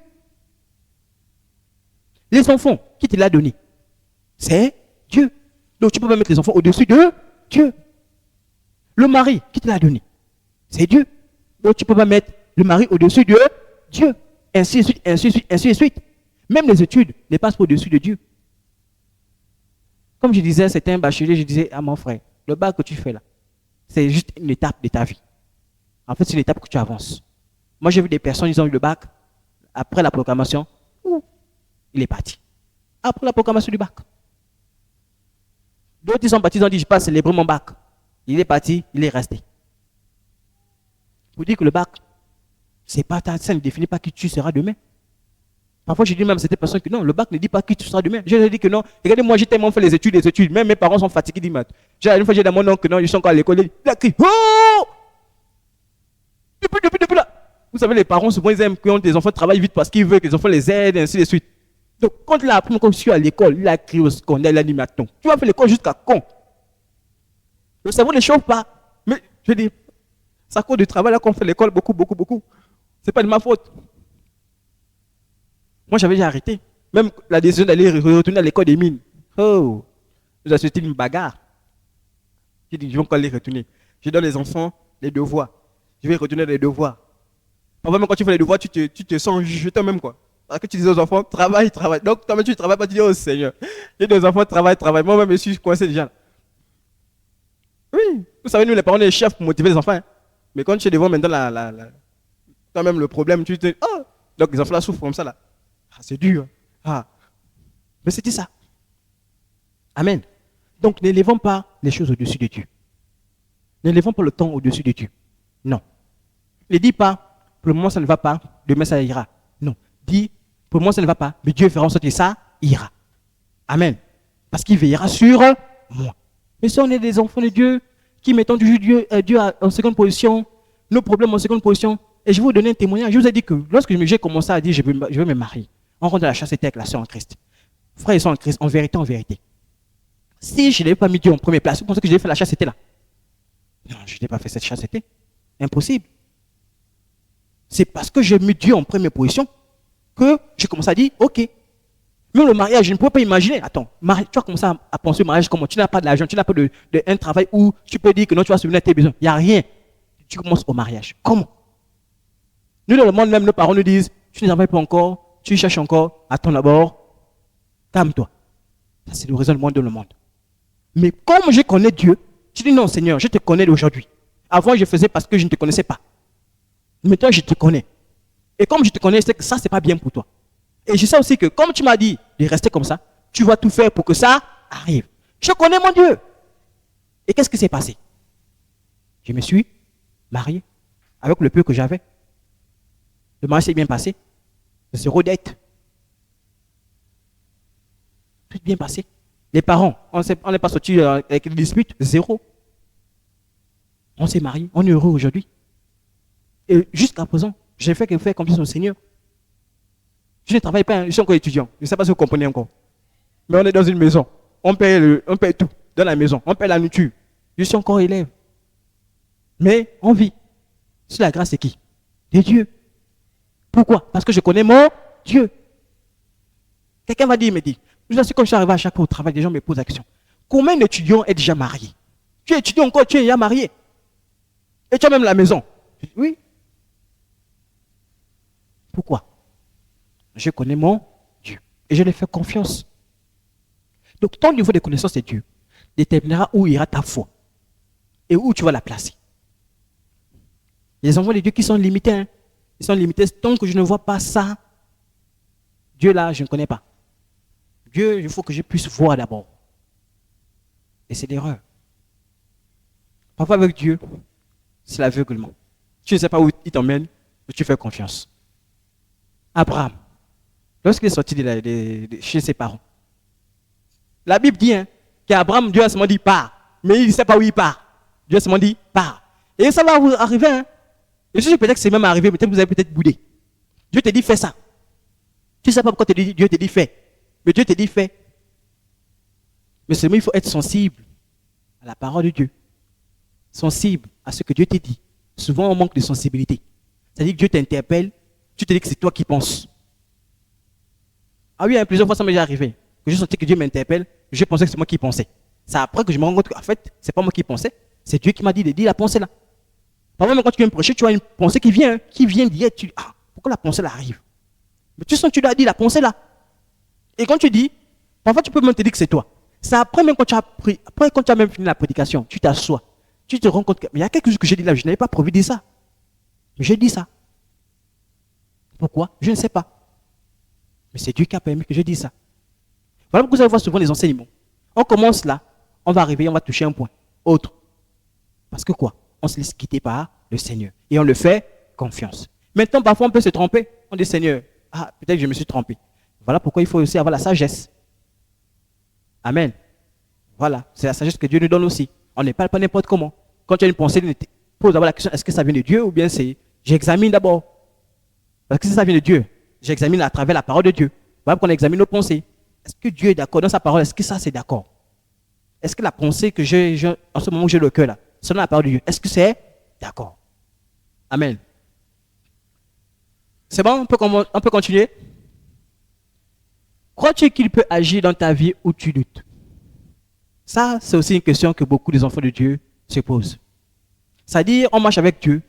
Les enfants, qui te l'a donné? C'est Dieu. Donc, tu ne peux pas mettre les enfants au-dessus de Dieu. Le mari, qui te l'a donné? C'est Dieu. Donc, tu ne peux pas mettre le mari au-dessus de Dieu. Ainsi de suite, ainsi de suite, ainsi de suite. Même les études ne passent pas au-dessus de Dieu. Comme je disais, c'était un bachelier, je disais à mon frère, le bac que tu fais là, c'est juste une étape de ta vie. En fait, c'est une étape que tu avances. Moi, j'ai vu des personnes, ils ont eu le bac, après la proclamation, il est parti. Après la proclamation du bac. D'autres, ils sont partis, ils ont dit, je passe célébrer mon bac. Il est parti, il est resté. Vous dites que le bac, ça ne définit pas qui tu seras demain. Parfois, je dis même à cette personne que non, le bac ne dit pas qui tu seras demain. Je lui dis que non. Regardez, moi, j'ai tellement fait les études. Même mes parents sont fatigués. Ils disent, une fois, j'ai dit à mon oncle que non, ils sont encore à l'école. Il a crié, oh! Depuis là. Vous savez, les parents, souvent, ils aiment que les enfants travaillent vite parce qu'ils veulent que les enfants les aident, et ainsi de suite. Donc, quand il a appris, quand je suis à l'école, il a crié au secondaire, il a dit, mais attends, tu vas faire l'école jusqu'à quand? Le cerveau ne chauffe pas. Mais, je dis, c'est à cause du travail là qu'on fait l'école beaucoup. C'est pas de ma faute. Moi, j'avais déjà arrêté. Même la décision d'aller retourner à l'école des mines. Oh, j'ai c'était une bagarre. J'ai dit, je vais encore les retourner. Je donne les enfants les devoirs. Je vais retourner les devoirs. Parfois, même quand tu fais les devoirs, tu te sens jeté même quoi. Parce que tu dis aux enfants, travaille. Donc, toi-même, tu ne travailles pas, tu dis, oh Seigneur. J'ai des enfants, travaille. Moi-même, je suis coincé déjà. Oui, vous savez, nous, les parents, on est chefs pour motiver les enfants. Hein. Mais quand tu es devant maintenant toi-même le problème, tu te dis, oh, donc les enfants là souffrent comme ça là. Ah, c'est dur. Ah. Mais c'était ça. Amen. Donc, n'élevons pas les choses au-dessus de Dieu. N'élevons pas le temps au-dessus de Dieu. Non. Ne dis pas, pour le moment ça ne va pas, demain ça ira. Non. Dis, pour le moment ça ne va pas, mais Dieu fera en sorte que ça ira. Amen. Parce qu'il veillera sur moi. Mais si on est des enfants de Dieu, qui mettons toujours Dieu en seconde position, nos problèmes en seconde position, et je vais vous donner un témoignage. Je vous ai dit que lorsque j'ai commencé à dire je veux me marier, on rentre dans la chasse avec la sœur en Christ. Frères et sœurs en Christ, en vérité. Si je n'avais pas mis Dieu en première place, vous pensez que j'ai fait la chasse là? Non, je n'ai pas fait cette chasse. Impossible. C'est parce que j'ai mis Dieu en première position que j'ai commencé à dire, ok. Même le mariage, je ne pouvais pas imaginer. Attends, tu vas commencer à penser au mariage comment? Tu n'as pas de l'argent, tu n'as pas un travail où tu peux dire que non, tu vas subvenir à tes besoins. Il n'y a rien. Tu commences au mariage. Comment? Nous, dans le monde même, nos parents nous disent, tu ne travailles pas encore, tu cherches encore, attends d'abord, calme-toi. Ça, c'est le raisonnement de le monde. Mais comme je connais Dieu, je dis non, Seigneur, je te connais d'aujourd'hui. Avant, je faisais parce que je ne te connaissais pas. Maintenant, je te connais. Et comme je te connais, c'est que ça, ce n'est pas bien pour toi. Et je sais aussi que comme tu m'as dit de rester comme ça, tu vas tout faire pour que ça arrive. Je connais mon Dieu. Et qu'est-ce qui s'est passé? Je me suis marié avec le peu que j'avais. Le mariage s'est bien passé. Zéro dette. Tout bien passé. Les parents, on n'est pas sortis avec des disputes, zéro. On s'est mariés, on est heureux aujourd'hui. Et jusqu'à présent, j'ai fait que faire confiance au Seigneur. Je ne travaille pas, je suis encore étudiant. Je ne sais pas si vous comprenez encore. Mais on est dans une maison. On paye tout dans la maison. On paye la nourriture. Je suis encore élève. Mais on vit. C'est la grâce de qui? De Dieu. Pourquoi? Parce que je connais mon Dieu. Quelqu'un va dire, il me dit, je sais quand je suis arrivé à chaque fois au travail, les gens me posent la question. Combien d'étudiants est déjà marié? Tu es étudiant encore, tu es déjà marié. Et tu as même la maison. Je dis, oui. Pourquoi? Je connais mon Dieu. Et je lui fais confiance. Donc ton niveau de connaissance de Dieu déterminera où ira ta foi. Et où tu vas la placer. Les enfants de Dieu qui sont limités, hein, ils sont limités. Tant que je ne vois pas ça, Dieu là, je ne connais pas. Dieu, il faut que je puisse voir d'abord. Et c'est l'erreur. Parfois avec Dieu, c'est l'aveuglement. Tu ne sais pas où il t'emmène, mais tu fais confiance. Abraham, lorsqu'il est sorti de chez ses parents, la Bible dit hein, qu'Abraham, Dieu a seulement dit pars, mais il ne sait pas où il part. Dieu a seulement dit pars. Et ça va vous arriver. Hein. Je suis peut-être que c'est même arrivé, peut-être que vous avez peut-être boudé. Dieu te dit fais ça. Tu ne sais pas pourquoi Dieu te dit fais. Mais Dieu te dit fais. Mais seulement il faut être sensible à la parole de Dieu. Sensible à ce que Dieu te dit. Souvent on manque de sensibilité. C'est-à-dire que Dieu t'interpelle, tu te dis que c'est toi qui penses. Ah oui, hein, plusieurs fois ça m'est déjà arrivé. Que je sentais que Dieu m'interpelle, je pensais que c'est moi qui pensais. C'est après que je me rends compte qu'en fait, c'est pas moi qui pensais, c'est Dieu qui m'a dit de dire la pensée là. Parfois même quand tu viens me prêcher, tu as une pensée qui vient dire, tu dis, ah, pourquoi la pensée là arrive? Mais tu sens que tu dois dire la pensée là. Et quand tu dis, parfois tu peux même te dire que c'est toi. C'est après même quand tu as pris, après quand tu as même fini la prédication, tu t'assois, tu te rends compte qu'il y a quelque chose que j'ai dit là, je n'avais pas prévu de dire ça. J'ai dit ça. Pourquoi? Je ne sais pas. Mais c'est Dieu qui a permis que je dise ça. Voilà pourquoi vous allez voir souvent les enseignements. On commence là, on va arriver, on va toucher un point. Autre. Parce que quoi? On se laisse quitter par le Seigneur. Et on le fait confiance. Maintenant, parfois, on peut se tromper. On dit, Seigneur, peut-être que je me suis trompé. Voilà pourquoi il faut aussi avoir la sagesse. Amen. Voilà, c'est la sagesse que Dieu nous donne aussi. On n'est pas n'importe comment. Quand tu as une pensée, pose d'abord la question, est-ce que ça vient de Dieu ou bien c'est... J'examine d'abord. Parce que si ça vient de Dieu, j'examine à travers la parole de Dieu. Voilà pourquoi on examine nos pensées. Est-ce que Dieu est d'accord dans sa parole? Est-ce que ça c'est d'accord? Est-ce que la pensée que j'ai en ce moment où j'ai le cœur là, selon la parole de Dieu, est-ce que c'est d'accord? Amen. C'est bon, on peut continuer? Crois-tu qu'il peut agir dans ta vie où tu doutes? Ça, c'est aussi une question que beaucoup des enfants de Dieu se posent. C'est-à-dire, on marche avec Dieu,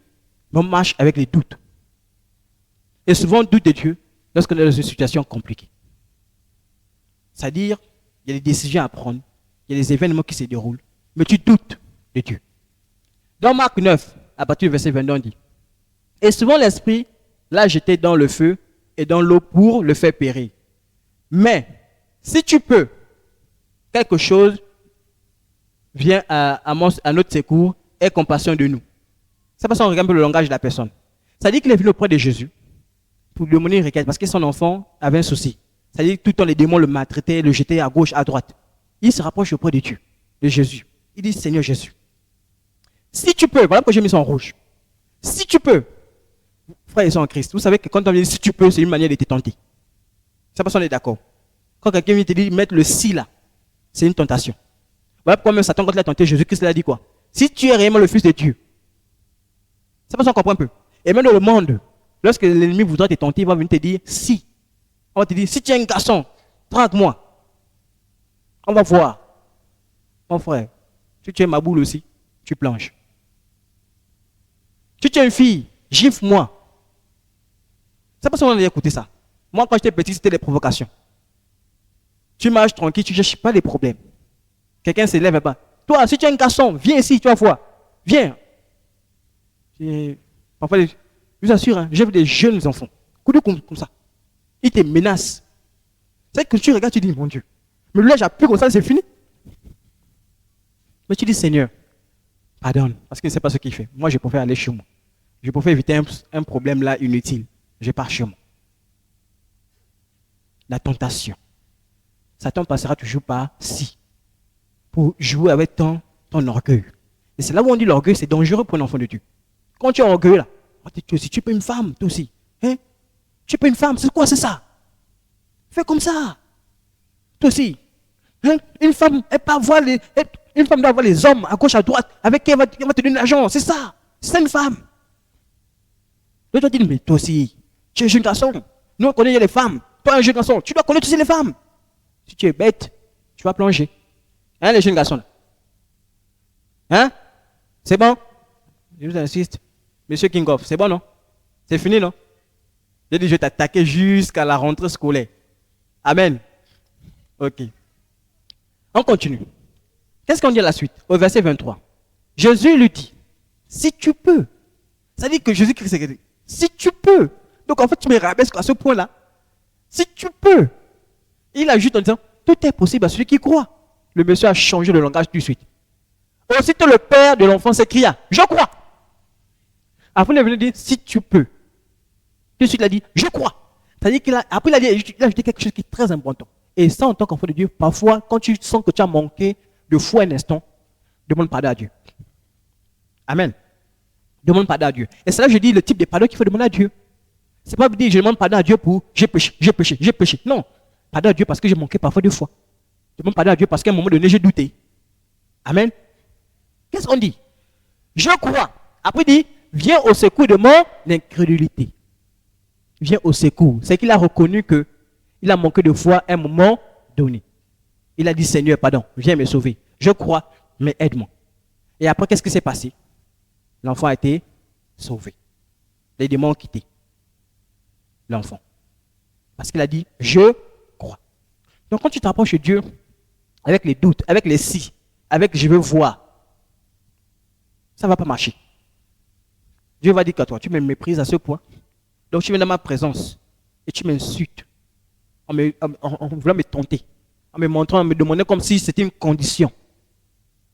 mais on marche avec les doutes. Et souvent, on doute de Dieu lorsqu'on est dans une situation compliquée. C'est-à-dire, il y a des décisions à prendre, il y a des événements qui se déroulent, mais tu doutes de Dieu. Dans Marc 9, à partir du verset 22, on dit, et souvent l'Esprit l'a jeté dans le feu et dans l'eau pour le faire périr. Mais, si tu peux, quelque chose vient à notre secours, aie compassion de nous. Ça passe, on regarde un peu le langage de la personne. Ça dit qu'il est venu auprès de Jésus pour lui demander une requête parce que son enfant avait un souci. Ça dit que tout le temps les démons le maltraitaient, le jetaient à gauche, à droite. Il se rapproche auprès de Dieu, de Jésus. Il dit, Seigneur Jésus, si tu peux, voilà pourquoi j'ai mis ça en rouge. Si tu peux, frères et sœurs en Christ, vous savez que quand on dit si tu peux, c'est une manière de te tenter. Ça passe, on est d'accord. Quand quelqu'un vient te dire mettre le si là, c'est une tentation. Voilà pourquoi même Satan, quand il a tenté Jésus-Christ, il a dit quoi? Si tu es réellement le Fils de Dieu. Ça passe, on comprend un peu. Et même dans le monde, lorsque l'ennemi voudra te tenter, il va venir te dire si. On va te dire, si tu es un garçon, drague-moi. On va voir. Mon frère, si tu es ma boule aussi, tu planches. Si tu es une fille, gifle-moi. C'est pas ça qu'on a écouté ça. Moi, quand j'étais petit, c'était des provocations. Tu marches tranquille, tu ne cherches pas les problèmes. Quelqu'un se lève et bat. Toi, si tu es un garçon, viens ici, tu vas voir. Viens. Parfois, je vous assure, hein, j'ai vu des jeunes enfants, comme ça. Ils te menacent. C'est que tu regardes, tu dis, mon Dieu, mais là, j'appuie comme ça, c'est fini. Mais tu dis, Seigneur, pardonne, parce qu'il ne sait pas ce qu'il fait. Moi, je préfère aller chez moi. Je préfère éviter un problème là inutile. Je pars chez moi. La tentation. Satan passera toujours par si. Pour jouer avec ton orgueil. Et c'est là où on dit l'orgueil, c'est dangereux pour un enfant de Dieu. Quand tu es orgueilleux là, si tu peux une femme, toi aussi. Hein? Tu peux une femme, c'est quoi, c'est ça? Fais comme ça. Toi aussi. Hein? Une femme, une femme doit voir les hommes à gauche, à droite, avec qui elle va te donner l'argent. C'est ça. C'est une femme. L'autre doit dire, mais toi aussi, tu es un jeune garçon. Nous, on connaît les femmes. Toi, un jeune garçon, tu dois connaître aussi les femmes. Si tu es bête, tu vas plonger. Hein, les jeunes garçons? Hein? C'est bon? Je vous insiste. Monsieur Kingoff, c'est bon, non? C'est fini, non? J'ai dit, je vais t'attaquer jusqu'à la rentrée scolaire. Amen. Ok. On continue. Qu'est-ce qu'on dit à la suite? Au verset 23. Jésus lui dit, si tu peux. Ça dit que Jésus-Christ s'est dit, si tu peux. Donc en fait, tu me rabaisses à ce point-là. Si tu peux. Il ajoute en disant, tout est possible à celui qui croit. Le monsieur a changé le langage tout de suite. Aussitôt le père de l'enfant s'écria, je crois. Après, il est venu dire, si tu peux. Tout de suite, il a dit, je crois. C'est-à-dire qu'après, il a ajouté quelque chose qui est très important. Et ça, en tant qu'enfant de Dieu, parfois, quand tu sens que tu as manqué de foi un instant, demande pardon à Dieu. Amen. Demande pardon à Dieu. Et c'est là que je dis le type de pardon qu'il faut demander à Dieu. C'est pas dire, je demande pardon à Dieu pour j'ai péché. Non. Pardon à Dieu parce que j'ai manqué parfois de foi. Demande pardon à Dieu parce qu'à un moment donné, j'ai douté. Amen. Qu'est-ce qu'on dit? Je crois. Après, il dit, viens au secours de mon incrédulité. Viens au secours. C'est qu'il a reconnu qu'il a manqué de foi à un moment donné. Il a dit, Seigneur, pardon, viens me sauver. Je crois, mais aide-moi. Et après, qu'est-ce qui s'est passé? L'enfant a été sauvé. Les démons ont quitté l'enfant. Parce qu'il a dit, je crois. Donc quand tu t'approches de Dieu, avec les doutes, avec les si, avec je veux voir, ça ne va pas marcher. Dieu va dire qu'à toi, tu me méprises à ce point. Donc tu viens dans ma présence et tu m'insultes en voulant me tenter, en me montrant, en me demandant comme si c'était une condition.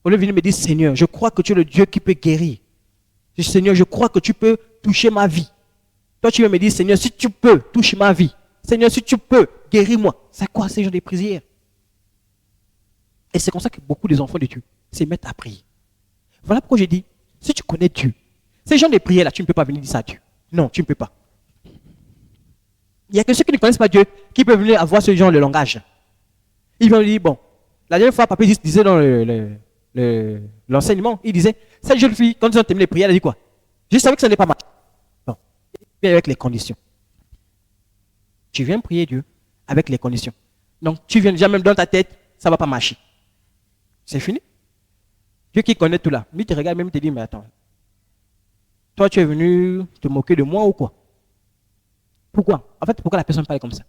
Au lieu de venir me dire, Seigneur, je crois que tu es le Dieu qui peut guérir. Je dis, Seigneur, je crois que tu peux toucher ma vie. Toi, tu viens me dire, Seigneur, si tu peux toucher ma vie. Seigneur, si tu peux, guéris-moi. C'est quoi ces gens de prières? Et c'est comme ça que beaucoup des enfants de Dieu se mettent à prier. Voilà pourquoi je dis, si tu connais Dieu, ces gens de prière là, tu ne peux pas venir dire ça à Dieu. Non, tu ne peux pas. Il n'y a que ceux qui ne connaissent pas Dieu qui peuvent venir avoir ce genre de langage. Ils vont dire, bon, la dernière fois, papa disait dans l'enseignement, il disait, cette jeune fille, quand ils ont terminé les prières, elle a dit quoi? Je savais que ça n'est pas mal. Non, bien avec les conditions. Tu viens prier Dieu avec les conditions. Donc, tu viens déjà même dans ta tête, ça ne va pas marcher. C'est fini. Dieu qui connaît tout là, lui te regarde même te dit, mais attends, toi tu es venu te moquer de moi ou quoi? Pourquoi? En fait, pourquoi la personne parle comme ça?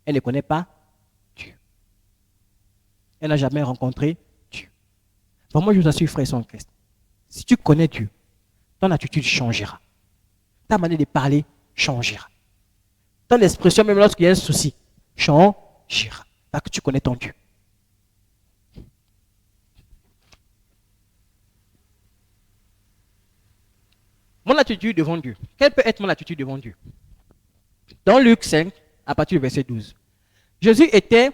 Elle ne connaît pas Dieu. Elle n'a jamais rencontré Dieu. Bon, moi je vous assure, frère en Christ, si tu connais Dieu, ton attitude changera. Ta manière de parler changera. Ton expression, même lorsqu'il y a un souci, changera. Parce que tu connais ton Dieu. Mon attitude devant Dieu. Quelle peut être mon attitude devant Dieu? Dans Luc 5, à partir du verset 12. Jésus était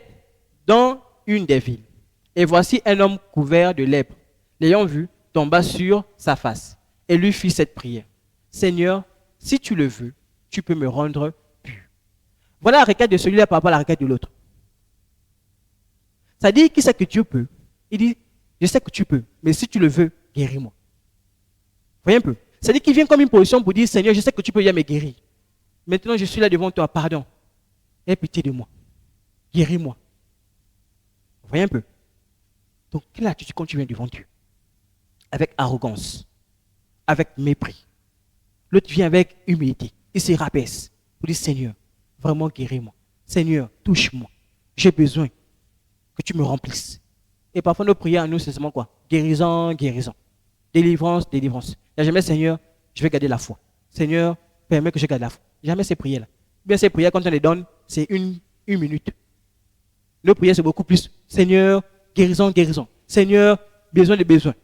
dans une des villes. Et voici un homme couvert de lèpre. L'ayant vu, tomba sur sa face et lui fit cette prière. Seigneur, si tu le veux, tu peux me rendre pur. Voilà la requête de celui-là par rapport à la requête de l'autre. Ça dit qu'il sait que Dieu peut. Il dit, je sais que tu peux, mais si tu le veux, guéris-moi. Voyez un peu. Ça dit qu'il vient comme une position pour dire, Seigneur, je sais que tu peux bien me guérir. Maintenant, je suis là devant toi, pardon. Aie pitié de moi. Guéris-moi. Voyez un peu. Donc, quelle attitude quand tu viens devant Dieu? Avec arrogance, avec mépris. L'autre vient avec humilité. Il se rabaisse pour dire, Seigneur, vraiment guéris-moi. Seigneur, touche-moi. J'ai besoin que tu me remplisses. Et parfois, nos prières à nous, c'est seulement quoi? Guérison, guérison. Délivrance, délivrance. Il n'y a jamais, Seigneur, je vais garder la foi. Seigneur, permets que je garde la foi. Jamais ces prières-là. Bien ces prières, quand on les donne, c'est une minute. Nos prières, c'est beaucoup plus. Seigneur, guérison, guérison. Seigneur, besoin de besoin.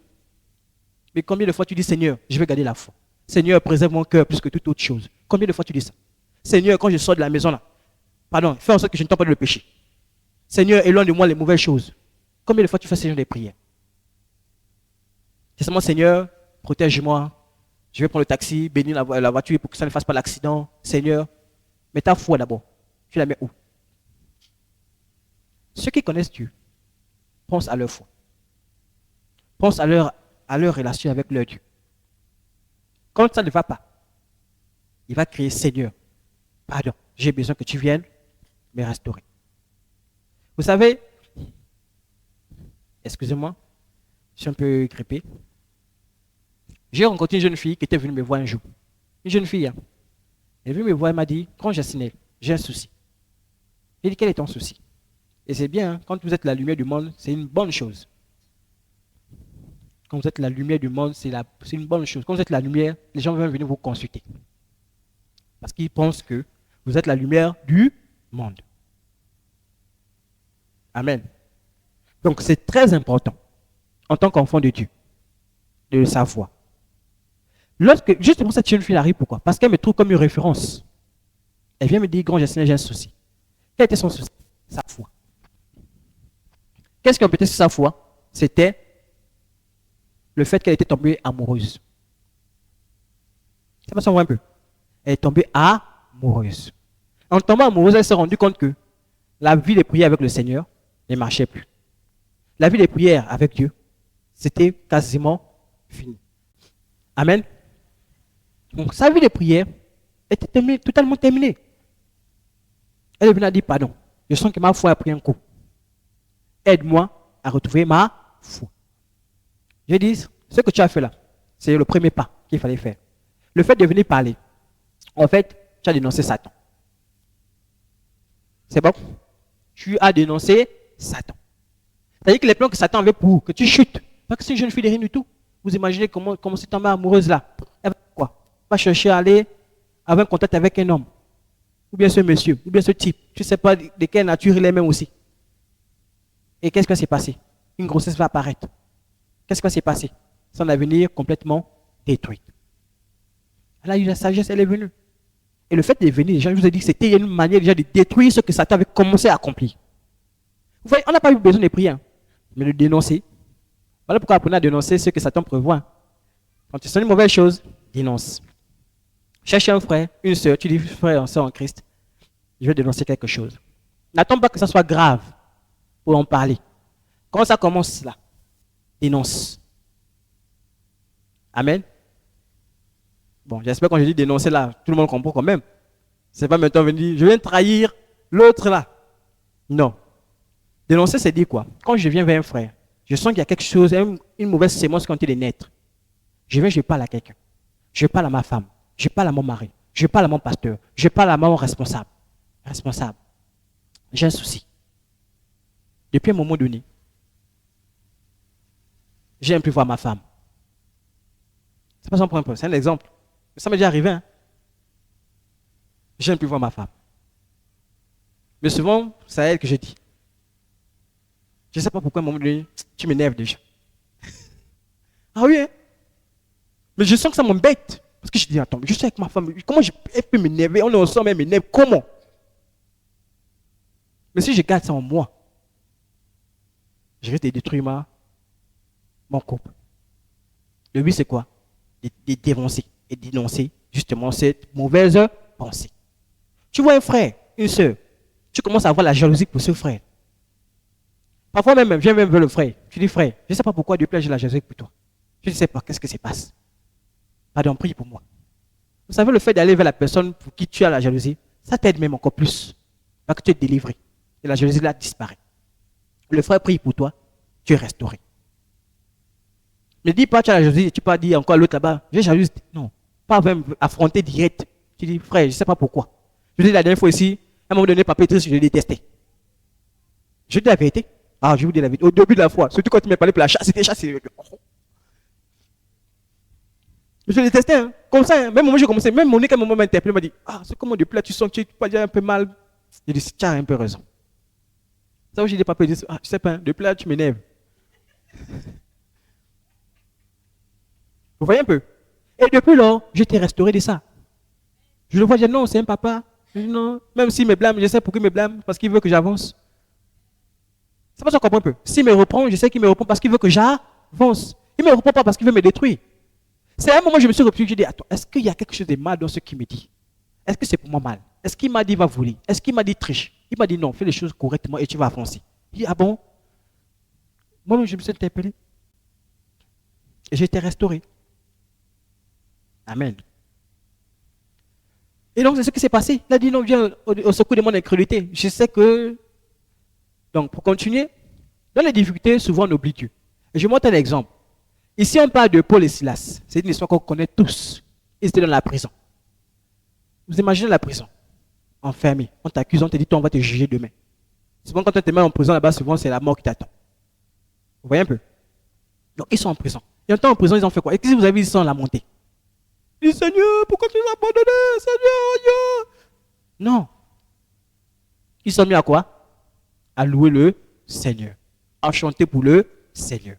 Mais combien de fois tu dis, Seigneur, je vais garder la foi. Seigneur, préserve mon cœur plus que toute autre chose. Combien de fois tu dis ça? Seigneur, quand je sors de la maison là, pardon, fais en sorte que je ne tombe pas dans le péché. Seigneur, éloigne de moi les mauvaises choses. Combien de fois tu fais ce genre de prières? C'est seulement, Seigneur, protège-moi. Je vais prendre le taxi, bénir la voiture pour que ça ne fasse pas l'accident. Seigneur, mais ta foi d'abord, tu la mets où? Ceux qui connaissent Dieu pensent à leur foi. Pensent à leur relation avec leur Dieu. Quand ça ne va pas, il va crier, Seigneur, pardon, j'ai besoin que tu viennes me restaurer. Vous savez, excusez-moi, je suis un peu grippé. J'ai rencontré une jeune fille qui était venue me voir un jour. Une jeune fille, hein. Elle est venue me voir, elle m'a dit, grand Jacinel, j'ai un souci. J'ai dit, quel est ton souci? Et c'est bien, hein, quand vous êtes la lumière du monde, c'est une bonne chose. Quand vous êtes la lumière du monde, c'est une bonne chose. Quand vous êtes la lumière, les gens vont venir vous consulter. Parce qu'ils pensent que vous êtes la lumière du monde. Amen. Donc c'est très important, en tant qu'enfant de Dieu, de le savoir. Justement, cette jeune fille arrive, pourquoi? Parce qu'elle me trouve comme une référence. Elle vient me dire, grand Jacinel, j'ai un souci. Quel était son souci? Sa foi. Qu'est-ce qui empêchait sa foi? C'était le fait qu'elle était tombée amoureuse. Ça va s'en voir un peu. Elle est tombée amoureuse. En tombant amoureuse, elle s'est rendue compte que la vie de prière avec le Seigneur ne marchait plus. La vie de prière avec Dieu, c'était quasiment fini. Amen. Donc sa vie de prière était totalement terminée. Elle est venue à dire, pardon, je sens que ma foi a pris un coup. Aide-moi à retrouver ma foi. Je dis, ce que tu as fait là, c'est le premier pas qu'il fallait faire. Le fait de venir parler, en fait, tu as dénoncé Satan. C'est bon? Tu as dénoncé Satan. C'est-à-dire que les plans que Satan avait pour que tu chutes, parce que c'est une jeune fille de rien du tout. Vous imaginez comment c'est tombée amoureuse là. Elle va quoi? Va chercher à aller avoir un contact avec un homme. Ou bien ce monsieur, ou bien ce type. Tu ne sais pas de quelle nature il est même aussi. Et qu'est-ce qui va se passer? Une grossesse va apparaître. Qu'est-ce qui va se passer? Son avenir complètement détruit. Elle a eu la sagesse, elle est venue. Et le fait de venir, déjà, je vous ai dit que c'était une manière déjà de détruire ce que Satan avait commencé à accomplir. Vous voyez, on n'a pas eu besoin de prier, hein, mais de dénoncer. Voilà pourquoi apprenez à dénoncer ce que Satan prévoit. Quand tu sens une mauvaise chose, dénonce. Cherche un frère, une soeur, tu dis frère, en soeur en Christ, je vais dénoncer quelque chose. N'attends pas que ça soit grave pour en parler. Quand ça commence là, dénonce. Amen. Bon, j'espère que quand je dis dénoncer là, tout le monde comprend quand même. C'est pas maintenant venir dire, je viens trahir l'autre là. Non. Dénoncer, c'est dire quoi? Quand je viens vers un frère, je sens qu'il y a quelque chose, une mauvaise sémence qui est en train de naître. Je parle à quelqu'un. Je parle à ma femme. Je parle à mon mari. Je parle à mon pasteur. Je parle à mon responsable. J'ai un souci. Depuis un moment donné, j'aime plus voir ma femme. C'est pas son point, c'est un exemple. Ça m'est déjà arrivé. Hein? J'aime plus voir ma femme. Mais souvent, c'est à elle que je dis. Je ne sais pas pourquoi à un moment donné, tu m'énerves déjà. Ah oui, hein? Mais je sens que ça m'embête. Parce que je dis, attends, je suis avec ma femme, comment elle peut m'énerver? On est ensemble, elle m'énerve, comment? Mais si je garde ça en moi, je risque de détruire mon couple. Le but, c'est quoi? De dénoncer et dénoncer justement cette mauvaise pensée. Tu vois un frère, une soeur, tu commences à avoir la jalousie pour ce frère. Parfois même, viens même vers le frère. Tu dis, frère, je ne sais pas pourquoi depuis là j'ai la jalousie pour toi. Je ne sais pas, qu'est-ce que se passe? Pardon, prie pour moi. Vous savez, le fait d'aller vers la personne pour qui tu as la jalousie, ça t'aide même encore plus. Parce que tu es délivré. Et la jalousie là disparaît. Le frère prie pour toi, tu es restauré. Ne dis pas tu as la jalousie et tu peux dire encore à l'autre là-bas, j'ai jalouse. Non, pas même affronter direct. Tu dis, frère, je ne sais pas pourquoi. Je dis la dernière fois ici, à un moment donné, papa Patrice, je le détestais. Je dis la vérité. Ah, je vous dis la vérité. Au début de la foi, surtout quand tu m'as parlé pour la chasse, c'était chasse. Je le détestais, hein. Comme ça, hein. Même moi j'ai commencé, même Monique à un moment m'a interpellé, m'a dit, ah, c'est comment depuis là tu sens que tu vas dire un peu mal. J'ai dit, tu as un peu raison. Ça où j'ai dit, papa, il dit, ah, je sais pas, depuis là tu m'énerves. Vous voyez un peu? Et depuis là, je t'ai restauré de ça. Je le vois dire, non, c'est un papa. Je dis, non, même s'il me blâme, je sais pourquoi il me blâme, parce qu'il veut que j'avance. C'est pas ça qu'on comprend un peu. S'il me reprend, je sais qu'il me reprend parce qu'il veut que j'avance. Il ne me reprend pas parce qu'il veut me détruire. C'est à un moment où je me suis repris, je dis, attends, est-ce qu'il y a quelque chose de mal dans ce qu'il me dit? Est-ce que c'est pour moi mal? Est-ce qu'il m'a dit va voler? Est-ce qu'il m'a dit triche? Il m'a dit non, fais les choses correctement et tu vas avancer. Il dit, ah bon? Moi-même, je me suis interpellé. Et j'ai été restauré. Amen. Et donc, c'est ce qui s'est passé. Il a dit non, viens au secours de mon incrédulité. Je sais que. Donc, pour continuer, dans les difficultés, souvent on oublie Dieu. Et je vous montre un exemple. Ici, on parle de Paul et Silas. C'est une histoire qu'on connaît tous. Ils étaient dans la prison. Vous imaginez la prison, enfermé. On t'accuse, on te dit, toi, on va te juger demain. Souvent, quand on te met en prison là-bas, souvent, c'est la mort qui t'attend. Vous voyez un peu? Donc, ils sont en prison. Et en temps en prison, ils ont fait quoi? Et si vous avez vu, ils sont lamentés. Ils disent, Seigneur, pourquoi tu nous as abandonnés? Seigneur, Dieu. Non. Ils sont mis à quoi? À louer le Seigneur. À chanter pour le Seigneur.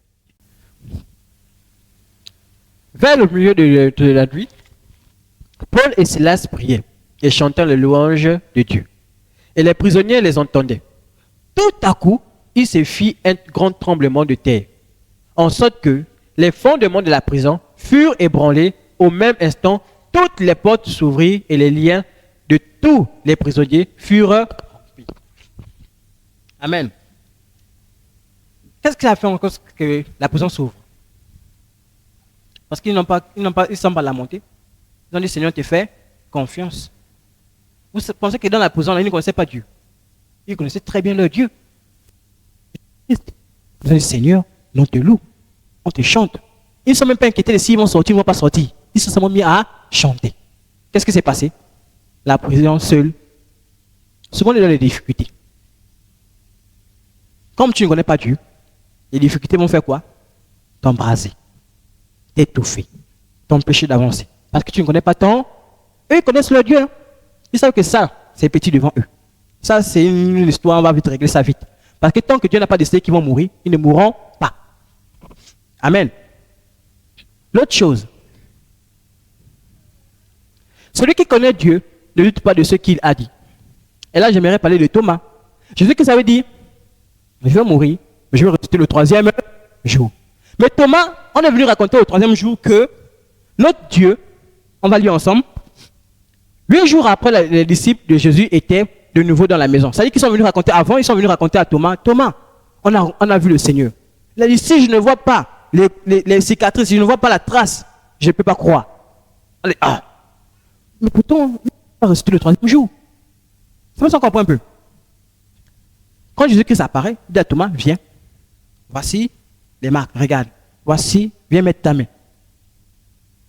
Vers le milieu de la nuit, Paul et Silas priaient et chantaient les louanges de Dieu. Et les prisonniers les entendaient. Tout à coup, il se fit un grand tremblement de terre, en sorte que les fondements de la prison furent ébranlés. Au même instant, toutes les portes s'ouvrirent et les liens de tous les prisonniers furent rompus. Amen. Qu'est-ce que ça a fait encore que la prison s'ouvre? Parce qu'ils ne sont pas lamentés. Ils ont dit, Seigneur, te fais confiance. Vous pensez que dans la prison, ils ne connaissaient pas Dieu. Ils connaissaient très bien leur Dieu. Vous avez dit, Seigneur, on te loue, on te chante. Ils ne sont même pas inquiétés de s'ils vont sortir ou ils ne vont pas sortir. Ils se sont mis à chanter. Qu'est-ce qui s'est passé? La prison seule. Souvent, on est dans les difficultés. Comme tu ne connais pas Dieu, Les difficultés vont faire quoi? T'embraser, t'étouffer, t'empêcher d'avancer. Parce que tu ne connais pas ton... Eux, ils connaissent leur Dieu. Hein. Ils savent que ça, c'est petit devant eux. Ça, c'est une histoire, on va vite régler ça vite. Parce que tant que Dieu n'a pas décidé qu'ils vont mourir, ils ne mourront pas. Amen. L'autre chose, celui qui connaît Dieu ne doute pas de ce qu'il a dit. Et là, j'aimerais parler de Thomas. Jésus qui avait dit, je vais mourir, mais je vais ressusciter le troisième jour. Mais Thomas, on est venu raconter au troisième jour que notre Dieu, on va lire ensemble, 8 jours après, les disciples de Jésus étaient de nouveau dans la maison. C'est-à-dire qu'ils sont venus raconter avant, ils sont venus raconter à Thomas, Thomas, on a vu le Seigneur. Il a dit, si je ne vois pas les cicatrices, si je ne vois pas la trace, je ne peux pas croire. Allez, mais pourtant, il va rester le troisième jour. C'est pour ça qu'on comprend un peu. Quand Jésus-Christ apparaît, il dit à Thomas, viens, voici les marques, regarde, voici, viens mettre ta main.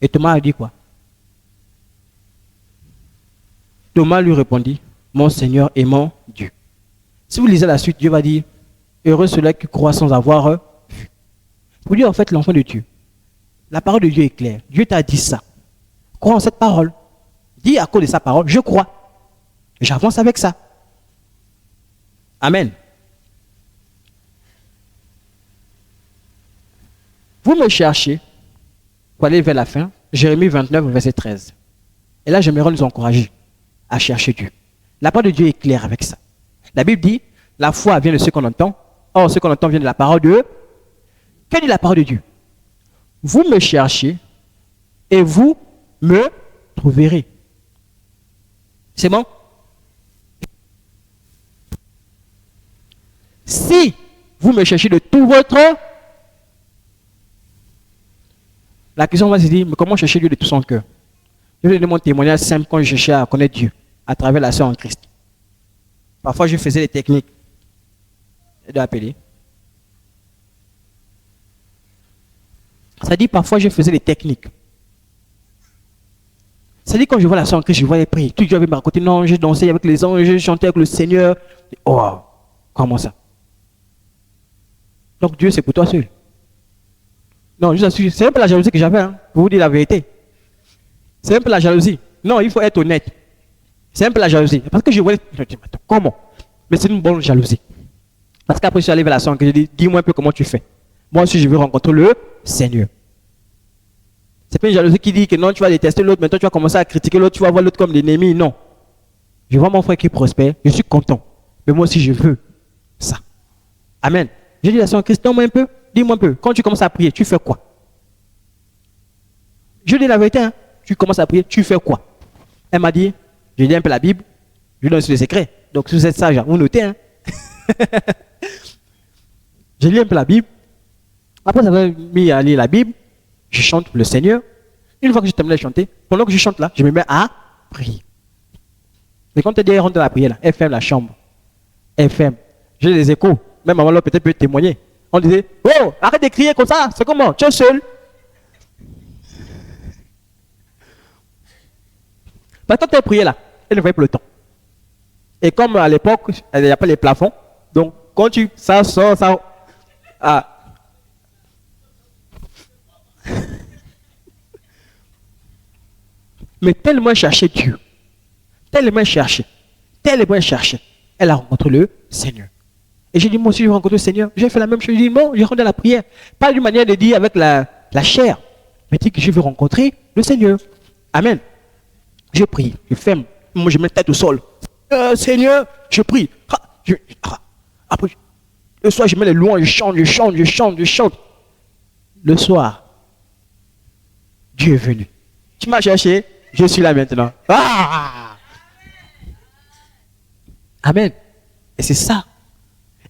Et Thomas a dit quoi? Thomas lui répondit, mon Seigneur et mon Dieu. Si vous lisez la suite, Dieu va dire, heureux ceux-là qui croient sans avoir vu. Pour dire en fait l'enfant de Dieu, la parole de Dieu est claire. Dieu t'a dit ça. Crois en cette parole. Dis à cause de sa parole, je crois. J'avance avec ça. Amen. Vous me cherchez, pour aller vers la fin, Jérémie 29, verset 13. Et là, j'aimerais nous encourager à chercher Dieu. La parole de Dieu est claire avec ça. La Bible dit, la foi vient de ce qu'on entend. Or, ce qu'on entend vient de la parole de Dieu. Quelle est la parole de Dieu? Vous me cherchez et vous me trouverez. C'est bon? Si vous me cherchez de tout votre... La question va se dire, mais comment chercher Dieu de tout son cœur? Je vais donner mon témoignage simple quand je cherchais à connaître Dieu, à travers la sœur en Christ. Parfois, je faisais des techniques. Je dois appeler. Ça dit, parfois, je faisais des techniques. Ça dit, quand je vois la sœur en Christ, je vois les prières. Tout Dieu avait me raconté, non, j'ai dansé avec les anges, j'ai chanté avec le Seigneur. Oh, comment ça? Donc, Dieu, c'est pour toi seul. Non, je vous assure, c'est un peu la jalousie que j'avais, hein, pour vous dire la vérité. C'est un peu la jalousie. Non, il faut être honnête. C'est un peu la jalousie. Parce que je voulais... Comment? Mais c'est une bonne jalousie. Parce qu'après, je suis allé vers la sœur, que je dis, dis-moi un peu comment tu fais. Moi aussi, je veux rencontrer le Seigneur. C'est pas une jalousie qui dit que non, tu vas détester l'autre, mais toi, tu vas commencer à critiquer l'autre, tu vas voir l'autre comme l'ennemi. Non. Je vois mon frère qui prospère, je suis content. Mais moi aussi, je veux ça. Amen. J'ai dit à la sœur, Christ, donne-moi un peu, dis-moi un peu. Quand tu commences à prier, tu fais quoi? Je dis la vérité, hein. Tu commences à prier, tu fais quoi? Elle m'a dit, je lis un peu la Bible, je lui donne sur les secrets. Donc, si vous êtes sage, vous notez, hein. Je lis un peu la Bible. Après, ça m'a mis à lire la Bible. Je chante pour le Seigneur. Une fois que je termine de chanter, pendant que je chante là, je me mets à prier. Mais quand elle rentre dans la prière, là, elle ferme la chambre. Elle ferme. J'ai des échos. Même maman là peut-être peut témoigner. On disait, oh, arrête de crier comme ça. C'est comment? Tu es seul. Parce que quand elle priait là, elle ne voyait pas le temps. Et comme à l'époque, il n'y a pas les plafonds, donc quand ça sort, ça... Ah. Mais tellement chercher Dieu, tellement chercher, elle a rencontré le Seigneur. Et j'ai dit, moi aussi, je rencontre le Seigneur. J'ai fait la même chose. J'ai dit, bon, je rentre dans la prière. Pas d'une manière de dire avec la chair, mais dit que je veux rencontrer le Seigneur. Amen. Je prie, je ferme. Moi, je mets la tête au sol. Seigneur, je prie. Après, le soir, je mets les louanges, je chante. Le soir, Dieu est venu. Tu m'as cherché, je suis là maintenant. Amen. Et c'est ça.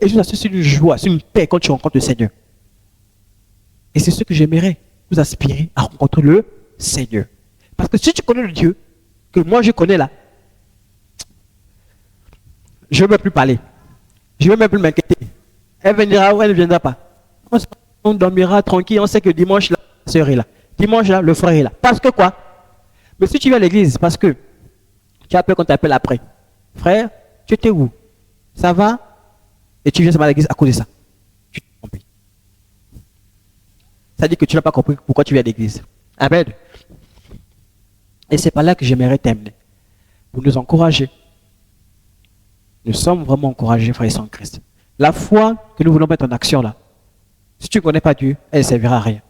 Et je vous assure, c'est une joie, c'est une paix quand tu rencontres le Seigneur. Et c'est ce que j'aimerais vous aspirer à rencontrer le Seigneur. Parce que si tu connais le Dieu que moi je connais là, je ne veux plus parler. Je ne veux même plus m'inquiéter. Elle viendra ou elle ne viendra pas. On dormira tranquille, on sait que dimanche là, la sœur est là. Dimanche là, le frère est là. Parce que quoi? Mais si tu viens à l'église, parce que tu as peur qu'on t'appelle après. Frère, tu étais où? Ça va? Et tu viens à l'église à cause de ça. Tu t'es trompé. Ça dit que tu n'as pas compris pourquoi tu viens à l'église. Amen. Et c'est par là que j'aimerais terminer. Pour nous encourager. Nous sommes vraiment encouragés, frères et sœurs en Christ. La foi que nous voulons mettre en action là, si tu ne connais pas Dieu, elle ne servira à rien.